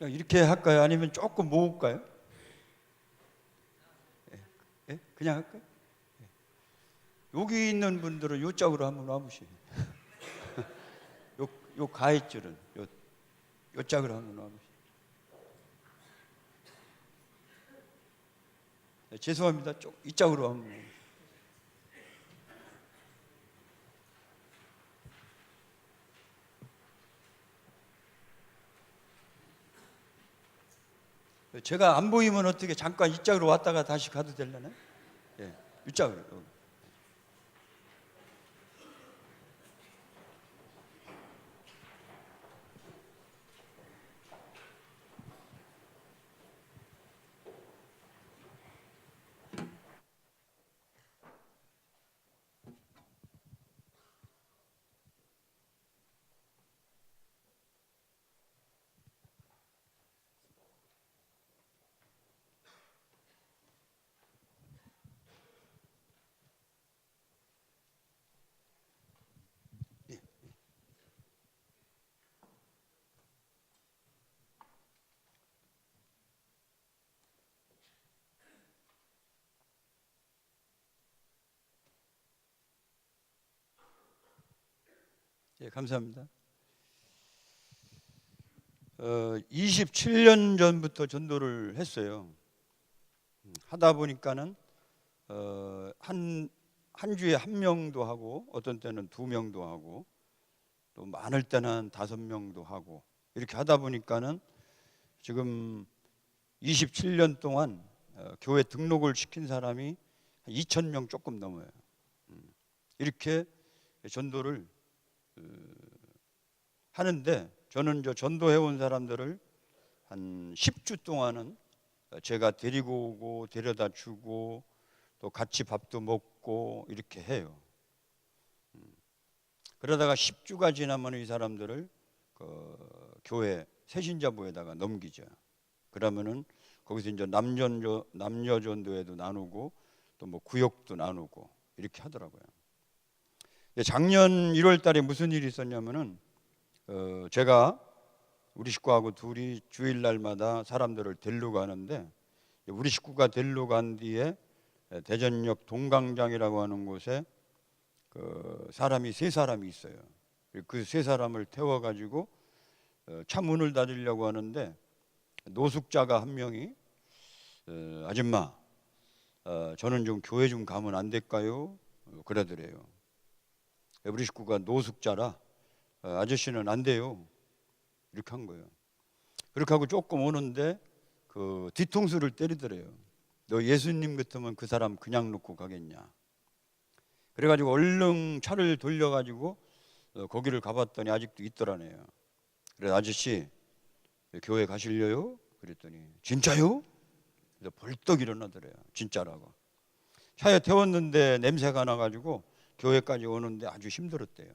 이렇게 할까요? 아니면 조금 모을까요? 예? 그냥 할까요? 여기 있는 분들은 요 짝으로 한번 와보시죠. 요 가해줄은 요 짝으로 한번 와보시죠. 죄송합니다. 이 짝으로 한번 와보시죠. 제가 안 보이면 어떻게 잠깐 이 짝으로 왔다가 다시 가도 되려나? 예, 이 짝으로. 예, 감사합니다. 27년 전부터 전도를 했어요. 하다 보니까는 한 주에 1명도 하고 어떤 때는 2명도 하고 또 많을 때는 5명도 하고 이렇게 하다 보니까는 지금 27년 동안 교회 등록을 시킨 사람이 2,000명 조금 넘어요. 이렇게 전도를 하는데 저는 전도해 온 사람들을 한 10주 동안은 제가 데리고 오고 데려다 주고 또 같이 밥도 먹고 이렇게 해요. 그러다가 10주가 지나면 이 사람들을 교회 새신자부에다가 넘기죠. 그러면은 거기서 이제 남녀 전도회도 나누고 또 뭐 구역도 나누고 이렇게 하더라고요. 작년 1월 달에 무슨 일이 있었냐면은 제가 우리 식구하고 둘이 주일날마다 사람들을 데리러 가는데 우리 식구가 데리러 간 뒤에 대전역 동강장이라고 하는 곳에 사람이 3사람이 있어요. 그 3사람을 태워가지고 차 문을 닫으려고 하는데 노숙자가 한 명이 아줌마 저는 좀 교회 좀 가면 안 될까요? 그러더래요. 우리 식구가 노숙자라 아저씨는 안 돼요. 이렇게 한 거예요. 그렇게 하고 조금 오는데 그 뒤통수를 때리더래요. 너 예수님 같으면 그 사람 그냥 놓고 가겠냐. 그래가지고 얼른 차를 돌려가지고 거기를 가봤더니 아직도 있더라네요. 그래서 아저씨 교회 가실래요? 그랬더니 진짜요? 그래서 벌떡 일어나더래요. 진짜라고. 차에 태웠는데 냄새가 나가지고 교회까지 오는데 아주 힘들었대요.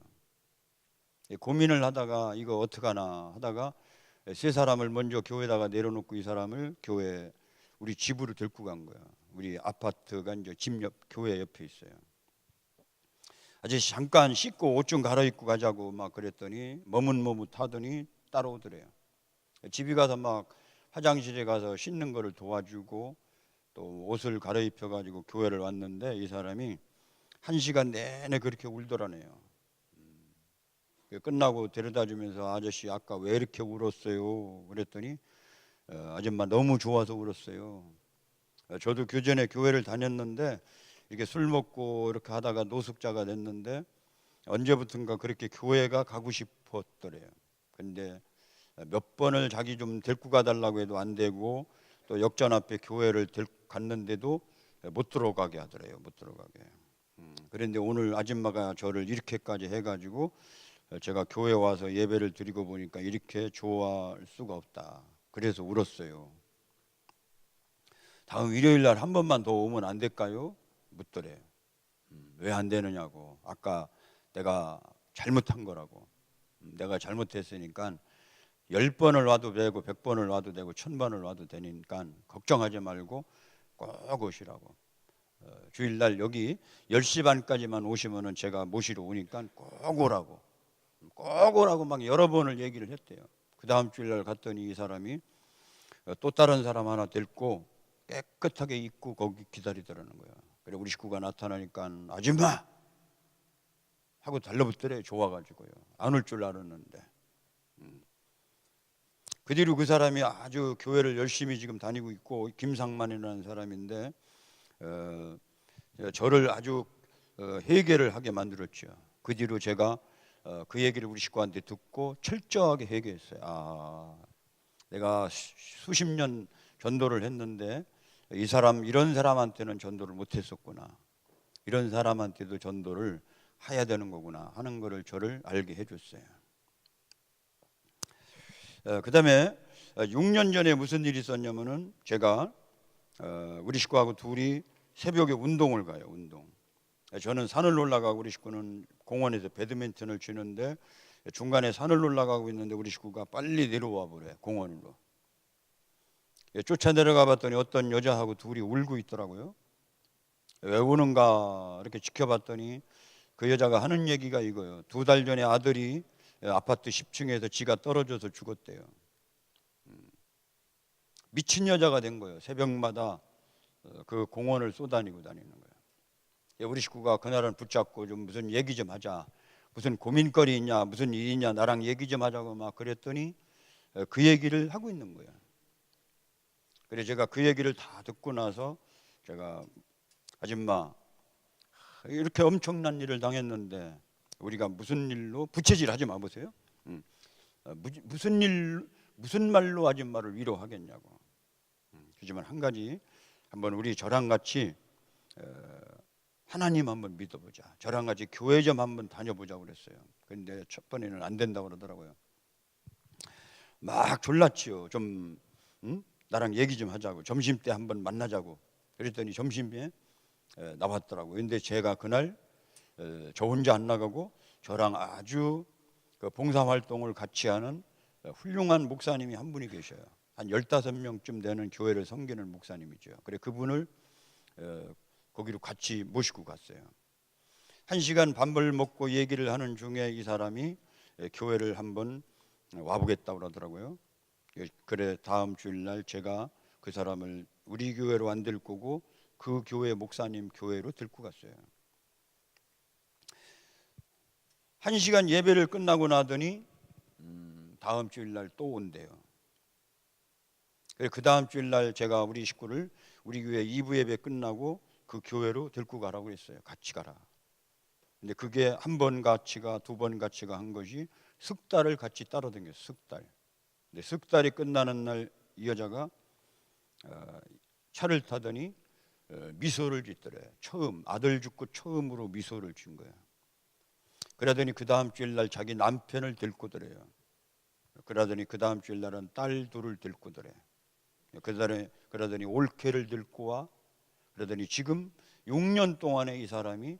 고민을 하다가 이거 어떡하나 하다가 3사람을 먼저 교회에다가 내려놓고 이 사람을 교회 우리 집으로 데리고 간 거야. 우리 아파트가 이제 집 옆 교회 옆에 있어요. 아저씨 잠깐 씻고 옷 좀 갈아입고 가자고 막 그랬더니 머뭇머뭇하더니 따라오더래요. 집에 가서 막 화장실에 가서 씻는 거를 도와주고 또 옷을 갈아입혀 가지고 교회를 왔는데 이 사람이 1시간 내내 그렇게 울더라네요. 끝나고 데려다 주면서 아저씨 아까 왜 이렇게 울었어요? 그랬더니 아줌마 너무 좋아서 울었어요. 저도 교전에 교회를 다녔는데 이렇게 술 먹고 이렇게 하다가 노숙자가 됐는데 언제부턴가 그렇게 교회가 가고 싶었더래요. 근데 몇 번을 자기 좀 데리고 가달라고 해도 안 되고 또 역전 앞에 교회를 갔는데도 못 들어가게 하더래요. 못 들어가게. 그런데 오늘 아줌마가 저를 이렇게까지 해가지고 제가 교회 와서 예배를 드리고 보니까 이렇게 좋아할 수가 없다. 그래서 울었어요. 다음 일요일 날 한 번만 더 오면 안 될까요? 묻더래요. 왜 안 되느냐고. 아까 내가 잘못한 거라고. 내가 잘못했으니까 10번을 와도 되고 100번을 와도 되고 1000번을 와도 되니까 걱정하지 말고 꼭 오시라고. 주일날 여기 10시 반까지만 오시면은 제가 모시러 오니까 꼭 오라고. 꼭 오라고 막 여러 번을 얘기를 했대요. 그 다음 주일날 갔더니 이 사람이 또 다른 사람 하나 데리고 깨끗하게 입고 거기 기다리더라는 거야. 그래 우리 식구가 나타나니까 아줌마 하고 달라붙더래. 좋아가지고요. 안 올 줄 알았는데. 그 뒤로 그 사람이 아주 교회를 열심히 지금 다니고 있고, 김상만이라는 사람인데 저를 아주 회개를 하게 만들었죠. 그 뒤로 제가 그 얘기를 우리 식구한테 듣고 철저하게 회개했어요. 아, 내가 수십 년 전도를 했는데 이 사람, 이런 사람한테는 전도를 못했었구나, 이런 사람한테도 전도를 해야 되는 거구나 하는 것을 저를 알게 해줬어요. 그 다음에 6년 전에 무슨 일이 있었냐면은 제가 우리 식구하고 둘이 새벽에 운동을 가요. 운동. 저는 산을 올라가고 우리 식구는 공원에서 배드민턴을 치는데 중간에 산을 올라가고 있는데 우리 식구가 빨리 내려와 버려요. 공원으로. 쫓아 내려가 봤더니 어떤 여자하고 둘이 울고 있더라고요. 왜 우는가 이렇게 지켜봤더니 그 여자가 하는 얘기가 이거예요. 2달 전에 아들이 아파트 10층에서 지가 떨어져서 죽었대요. 미친 여자가 된 거예요. 새벽마다 그 공원을 쏘다니고 다니는 거예요. 우리 식구가 그날은 붙잡고 좀 무슨 얘기 좀 하자, 무슨 고민거리 있냐, 무슨 일이 있냐, 나랑 얘기 좀 하자고 막 그랬더니 그 얘기를 하고 있는 거예요. 그래서 제가 그 얘기를 다 듣고 나서 제가 아줌마 이렇게 엄청난 일을 당했는데 우리가 무슨 일로 부채질 하지 마 보세요. 무슨 말로 아줌마를 위로하겠냐고. 하지만 한 가지, 한번 우리 저랑 같이 하나님 한번 믿어보자, 저랑 같이 교회 좀 한번 다녀보자고 그랬어요. 그런데 첫 번에는 안 된다고 그러더라고요. 막 졸랐지요. 좀 나랑 얘기 좀 하자고, 점심 때 한번 만나자고 그랬더니 점심에 나왔더라고요. 근데 제가 그날 저 혼자 안 나가고 저랑 아주 그 봉사활동을 같이 하는 훌륭한 목사님이 한 분이 계셔요. 한 15명쯤 되는 교회를 섬기는 목사님이죠. 그래 그분을 거기로 같이 모시고 갔어요. 1시간 밥을 먹고 얘기를 하는 중에 이 사람이 교회를 한번 와보겠다고 그러더라고요. 그래 다음 주일날 제가 그 사람을 우리 교회로 안 들 거고 그 교회 목사님 교회로 들고 갔어요. 1시간 예배를 끝나고 나더니 다음 주일날 또 온대요. 그 다음 주일날 제가 우리 식구를 우리 교회 2부 예배 끝나고 그 교회로 들고 가라고 했어요. 같이 가라. 근데 그게 한 번 같이 가, 2번 같이 가 한 것이 석 달을 같이 따라다녔어요. 석 달. 근데 석 달이 끝나는 날 이 여자가 차를 타더니 미소를 짓더래. 처음 아들 죽고 처음으로 미소를 진 거야. 그러더니 그 다음 주일날 자기 남편을 데리고 더래요. 그러더니 그 다음 주일날은 딸 둘을 데리고 더래. 그러더니 올케를 데리고 와. 그러더니 지금 6년 동안에 이 사람이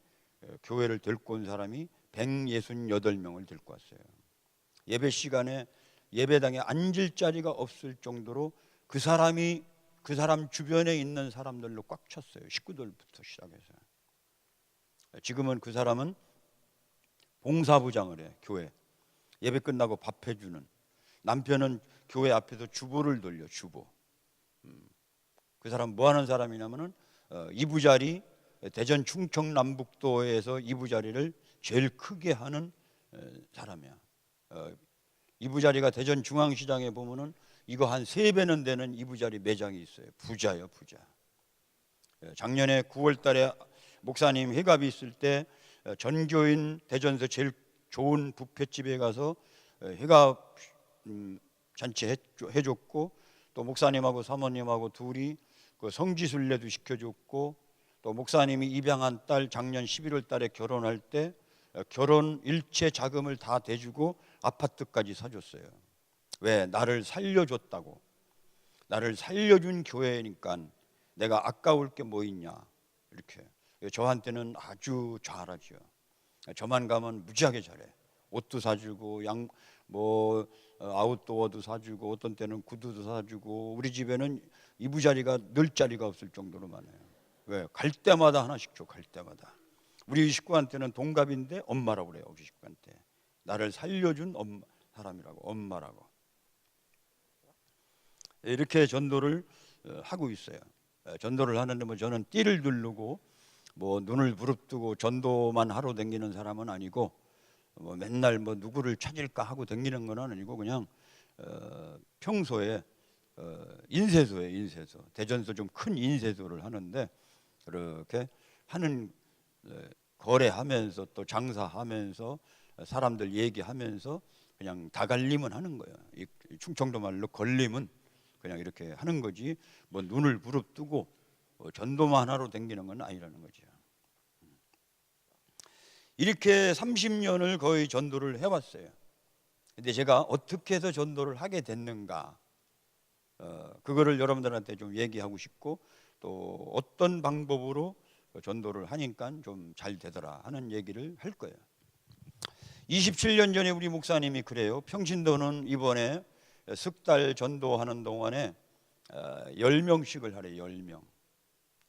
교회를 데리고 온 사람이 168명을 데리고 왔어요. 예배 시간에 예배당에 앉을 자리가 없을 정도로 그 사람 주변에 있는 사람들로 꽉 찼어요. 식구들부터 시작해서. 지금은 그 사람은 봉사부장을 해. 교회 예배 끝나고 밥 해주는, 남편은 교회 앞에서 주보를 돌려. 주보. 그 사람 뭐 하는 사람이냐면은 이부자리, 대전 충청남북도에서 이부자리를 제일 크게 하는 사람이야. 이부자리가 대전 중앙시장에 보면은 이거 한 3배는 되는 이부자리 매장이 있어요. 부자요, 부자. 작년에 9월 달에 목사님 회갑이 있을 때 전교인 대전에서 제일 좋은 뷔페집에 가서 회갑 잔치 해줬고, 또 목사님하고 사모님하고 둘이 그 성지순례도 시켜줬고, 또 목사님이 입양한 딸 작년 11월 달에 결혼할 때 결혼 일체 자금을 다 대주고 아파트까지 사줬어요. 왜? 나를 살려줬다고. 나를 살려준 교회니까 내가 아까울 게 뭐 있냐, 이렇게. 저한테는 아주 잘하죠. 저만 가면 무지하게 잘해. 옷도 사주고 아웃도어도 사주고, 어떤 때는 구두도 사주고, 우리 집에는 이부자리가 늘 자리가 없을 정도로 많아요. 왜? 갈 때마다 하나씩 줘. 갈 때마다. 우리 식구한테는 동갑인데 엄마라고 그래요. 우리 식구한테 나를 살려준 사람이라고, 엄마라고. 이렇게 전도를 하고 있어요. 전도를 하는데 뭐 저는 띠를 두르고 뭐 눈을 부릅뜨고 전도만 하러 다니는 사람은 아니고 뭐 맨날 뭐 누구를 찾을까 하고 다니는 건 아니고 그냥 평소에 인쇄소에 인쇄소 대전서 좀 큰 인쇄소를 하는데 그렇게 하는 거래하면서 또 장사하면서 사람들 얘기하면서 그냥 다갈림은 하는 거예요. 이 충청도 말로 걸림은 그냥 이렇게 하는 거지 뭐 눈을 부릅뜨고 전도만 하러 다니는 건 아니라는 거죠. 이렇게 30년을 거의 전도를 해왔어요. 근데 제가 어떻게 해서 전도를 하게 됐는가 그거를 여러분들한테 좀 얘기하고 싶고 또 어떤 방법으로 전도를 하니까 좀 잘 되더라 하는 얘기를 할 거예요. 27년 전에 우리 목사님이 그래요. 평신도는 이번에 석 달 전도하는 동안에 10명씩을 하래요. 10명.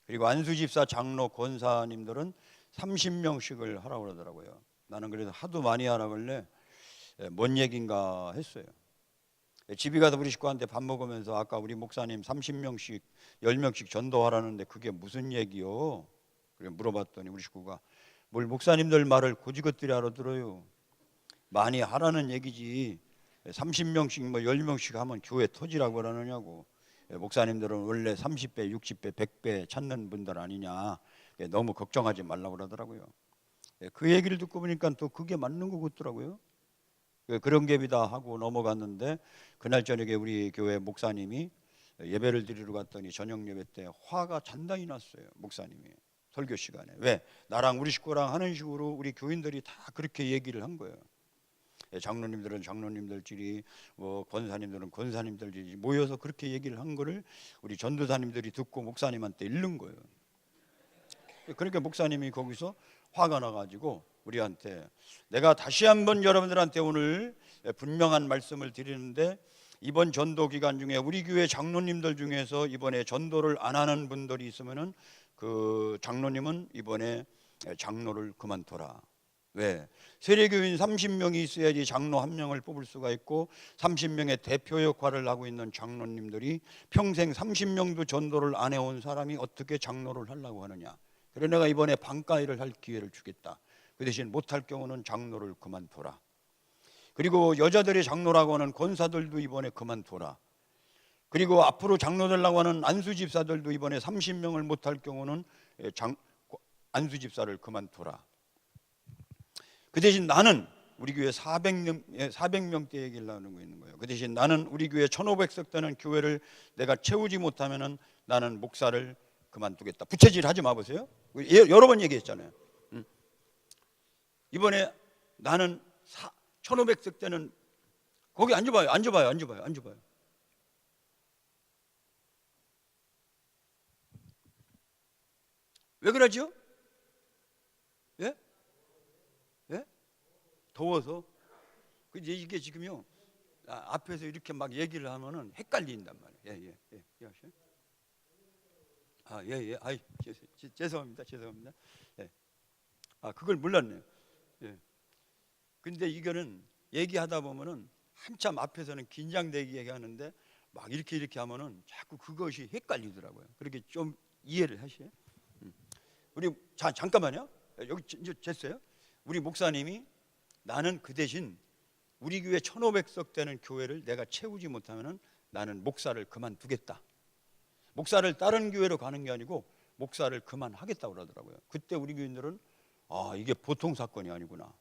그리고 안수집사 장로 권사님들은 30명씩을 하라고 그러더라고요. 나는 그래서 하도 많이 하라 그래 뭔 얘긴가 했어요. 집에 가서 우리 식구한테 밥 먹으면서 아까 우리 목사님 30명씩 10명씩 전도하라는데 그게 무슨 얘기요? 그래 물어봤더니 우리 식구가 뭘 목사님들 말을 고지것들이 알아들어요. 많이 하라는 얘기지 30명씩 뭐 10명씩 하면 교회 터지라고 그러느냐고. 목사님들은 원래 30배, 60배, 100배 찾는 분들 아니냐. 너무 걱정하지 말라고 그러더라고요. 그 얘기를 듣고 보니까 또 그게 맞는 것 같더라고요. 그런 갭이다 하고 넘어갔는데 그날 저녁에 우리 교회 목사님이 예배를 드리러 갔더니 저녁 예배 때 화가 단단히 났어요. 목사님이 설교 시간에. 왜? 나랑 우리 식구랑 하는 식으로 우리 교인들이 다 그렇게 얘기를 한 거예요. 장로님들은 장로님들끼리 뭐 권사님들은 권사님들끼리 모여서 그렇게 얘기를 한 거를 우리 전도사님들이 듣고 목사님한테 읽는 거예요. 그러니까 목사님이 거기서 화가 나가지고 우리한테 내가 다시 한번 여러분들한테 오늘 분명한 말씀을 드리는데 이번 전도 기간 중에 우리 교회 장로님들 중에서 이번에 전도를 안 하는 분들이 있으면은 그 장로님은 이번에 장로를 그만둬라. 왜? 세례교인 30명이 있어야지 장로 한 명을 뽑을 수가 있고 30명의 대표 역할을 하고 있는 장로님들이 평생 30명도 전도를 안 해온 사람이 어떻게 장로를 하려고 하느냐. 그래 내가 이번에 반가이를 할 기회를 주겠다. 그 대신 못할 경우는 장로를 그만둬라. 그리고 여자들의 장로라고 하는 권사들도 이번에 그만둬라. 그리고 앞으로 장로 되려고 하는 안수집사들도 이번에 30명을 못할 경우는 안수집사를 그만둬라. 그 대신 나는 우리 교회 400명대 얘기를 나누고 있는 거예요. 그 대신 나는 우리 교회 1500석 되는 교회를 내가 채우지 못하면은 나는 목사를 그만두겠다. 부채질 하지 마 보세요. 여러 번 얘기했잖아요. 이번에 나는 1500석 되는 거기 앉아봐요. 왜 그러죠? 예? 예? 더워서. 이게 지금요. 앞에서 이렇게 막 얘기를 하면은 헷갈린단 말이에요. 예. 예. 아이, 죄송합니다. 예. 그걸 몰랐네요. 예. 근데 이거는 얘기하다 보면은 한참 앞에서는 긴장되게 얘기하는데 막 이렇게 하면은 자꾸 그것이 헷갈리더라고요. 그렇게 좀 이해를 하시요. 우리 잠깐만요. 여기 이제 됐어요. 우리 목사님이 나는 그 대신 우리 교회 1500석 되는 교회를 내가 채우지 못하면은 나는 목사를 그만두겠다. 목사를 다른 교회로 가는 게 아니고 목사를 그만하겠다고 그러더라고요. 그때 우리 교인들은 이게 보통 사건이 아니구나.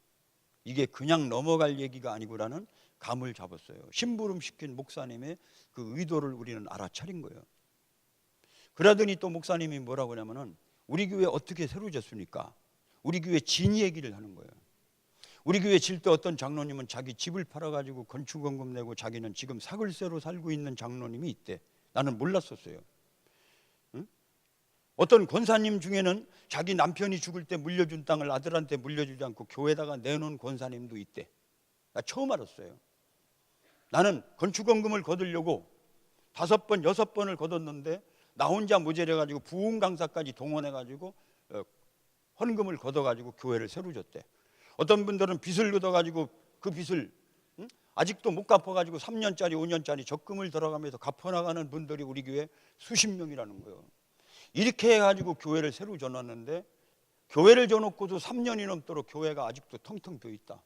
이게 그냥 넘어갈 얘기가 아니구라는 감을 잡았어요. 심부름 시킨 목사님의 그 의도를 우리는 알아차린 거예요. 그러더니 또 목사님이 뭐라고 하냐면은 우리 교회 어떻게 새로 졌습니까? 우리 교회 진 얘기를 하는 거예요. 우리 교회 질 때 어떤 장로님은 자기 집을 팔아가지고 건축원금 내고 자기는 지금 사글세로 살고 있는 장로님이 있대. 나는 몰랐었어요. 응? 어떤 권사님 중에는 자기 남편이 죽을 때 물려준 땅을 아들한테 물려주지 않고 교회에다가 내놓은 권사님도 있대. 나 처음 알았어요. 나는 건축원금을 거두려고 5번, 6번을 거뒀는데 나 혼자 모자라가지고 부흥 강사까지 동원해가지고 헌금을 걷어가지고 교회를 새로 줬대. 어떤 분들은 빚을 걷어가지고 그 빚을 아직도 못 갚아가지고 3년짜리 5년짜리 적금을 들어가면서 갚아나가는 분들이 우리 교회 수십 명이라는 거예요. 이렇게 해가지고 교회를 새로 져놨는데, 교회를 져놓고도 3년이 넘도록 교회가 아직도 텅텅 비어있다.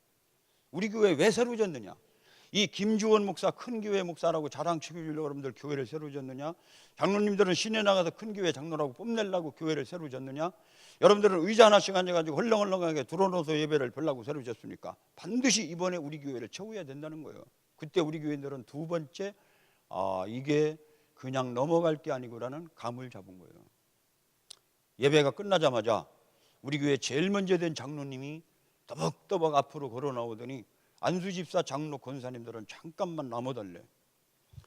우리 교회 왜 새로 졌느냐? 이 김주원 목사 큰 교회 목사라고 자랑치고 여러분들 교회를 새로 졌느냐? 장로님들은 시내 나가서 큰 교회 장로라고 뽐내려고 교회를 새로 졌느냐? 여러분들은 의자 하나씩 앉아가지고 헐렁헐렁하게 들어놓아서 예배를 보려고 새로 졌습니까? 반드시 이번에 우리 교회를 채워야 된다는 거예요. 그때 우리 교회들은 두 번째, 이게 그냥 넘어갈 게 아니구라는 감을 잡은 거예요. 예배가 끝나자마자 우리 교회 제일 먼저 된 장로님이 떠벅떠벅 앞으로 걸어 나오더니 안수집사 장로 권사님들은 잠깐만 남아달래.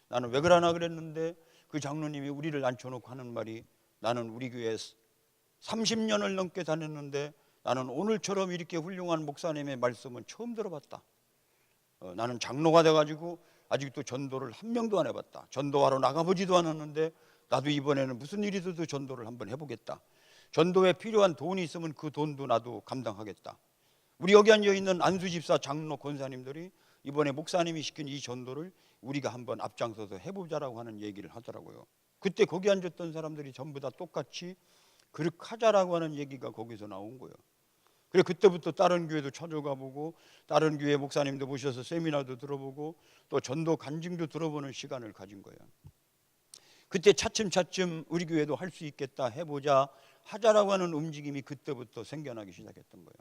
나는 왜 그러나 그랬는데 그 장로님이 우리를 앉혀놓고 하는 말이, 나는 우리 교회에 30년을 넘게 다녔는데 나는 오늘처럼 이렇게 훌륭한 목사님의 말씀은 처음 들어봤다. 나는 장로가 돼가지고 아직도 전도를 한 명도 안 해봤다. 전도하러 나가보지도 않았는데 나도 이번에는 무슨 일이 있어도 전도를 한번 해보겠다. 전도에 필요한 돈이 있으면 그 돈도 나도 감당하겠다. 우리 여기 앉아있는 안수집사 장로 권사님들이 이번에 목사님이 시킨 이 전도를 우리가 한번 앞장서서 해보자라고 하는 얘기를 하더라고요. 그때 거기 앉았던 사람들이 전부 다 똑같이 그렇게 하자라고 하는 얘기가 거기서 나온 거예요. 그래 그때부터 다른 교회도 찾아가 보고 다른 교회 목사님도 모셔서 세미나도 들어보고 또 전도 간증도 들어보는 시간을 가진 거예요. 그때 차츰차츰 우리 교회도 할 수 있겠다, 해보자, 하자라고 하는 움직임이 그때부터 생겨나기 시작했던 거예요.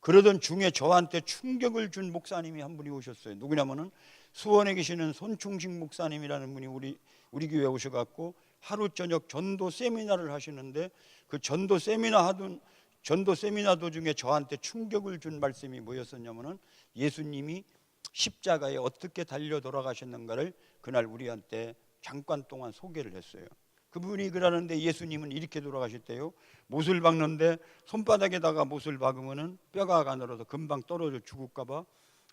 그러던 중에 저한테 충격을 준 목사님이 한 분이 오셨어요. 누구냐면은 수원에 계시는 손충식 목사님이라는 분이 우리 교회에 오셔갖고 하루 저녁 전도 세미나를 하시는데, 그 전도 세미나 도중에 저한테 충격을 준 말씀이 뭐였었냐면은 예수님이 십자가에 어떻게 달려 돌아가셨는가를 그날 우리한테 잠깐 동안 소개를 했어요. 그분이 그러는데 예수님은 이렇게 돌아가셨대요. 못을 박는데 손바닥에다가 못을 박으면은 뼈가 가늘어서 금방 떨어져 죽을까봐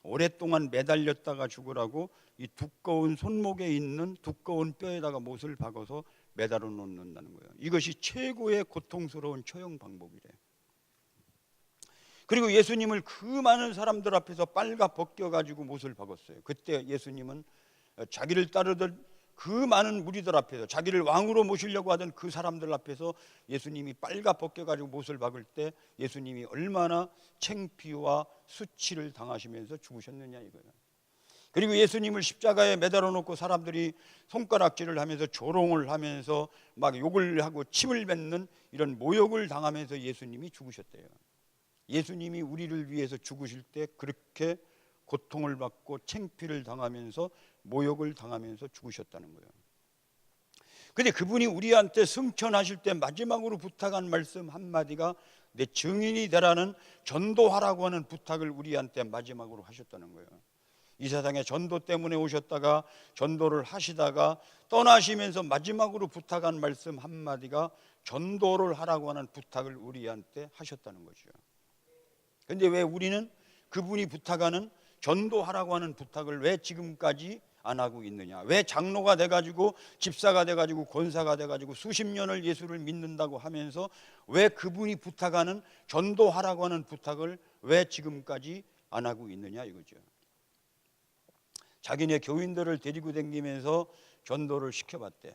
오랫동안 매달렸다가 죽으라고 이 두꺼운 손목에 있는 두꺼운 뼈에다가 못을 박아서 매달아 놓는다는 거예요. 이것이 최고의 고통스러운 처형 방법이래. 그리고 예수님을 그 많은 사람들 앞에서 빨가 벗겨가지고 못을 박았어요. 그때 예수님은 자기를 따르던 그 많은 무리들 앞에서, 자기를 왕으로 모시려고 하던 그 사람들 앞에서 예수님이 빨가 벗겨가지고 못을 박을 때 예수님이 얼마나 창피와 수치를 당하시면서 죽으셨느냐 이거예요. 그리고 예수님을 십자가에 매달아 놓고 사람들이 손가락질을 하면서 조롱을 하면서 막 욕을 하고 침을 뱉는 이런 모욕을 당하면서 예수님이 죽으셨대요. 예수님이 우리를 위해서 죽으실 때 그렇게 고통을 받고 창피를 당하면서 모욕을 당하면서 죽으셨다는 거예요. 그런데 그분이 우리한테 승천하실 때 마지막으로 부탁한 말씀 한마디가 내 증인이 되라는 전도하라고 하는 부탁을 우리한테 마지막으로 하셨다는 거예요. 이 세상에 전도 때문에 오셨다가 전도를 하시다가 떠나시면서 마지막으로 부탁한 말씀 한마디가 전도를 하라고 하는 부탁을 우리한테 하셨다는 거죠. 그런데 왜 우리는 그분이 부탁하는 전도하라고 하는 부탁을 왜 지금까지 안 하고 있느냐? 왜 장로가 돼가지고 집사가 돼가지고 권사가 돼가지고 수십 년을 예수를 믿는다고 하면서 왜 그분이 부탁하는 전도하라고 하는 부탁을 왜 지금까지 안 하고 있느냐 이거죠. 자기네 교인들을 데리고 다니면서 전도를 시켜봤대.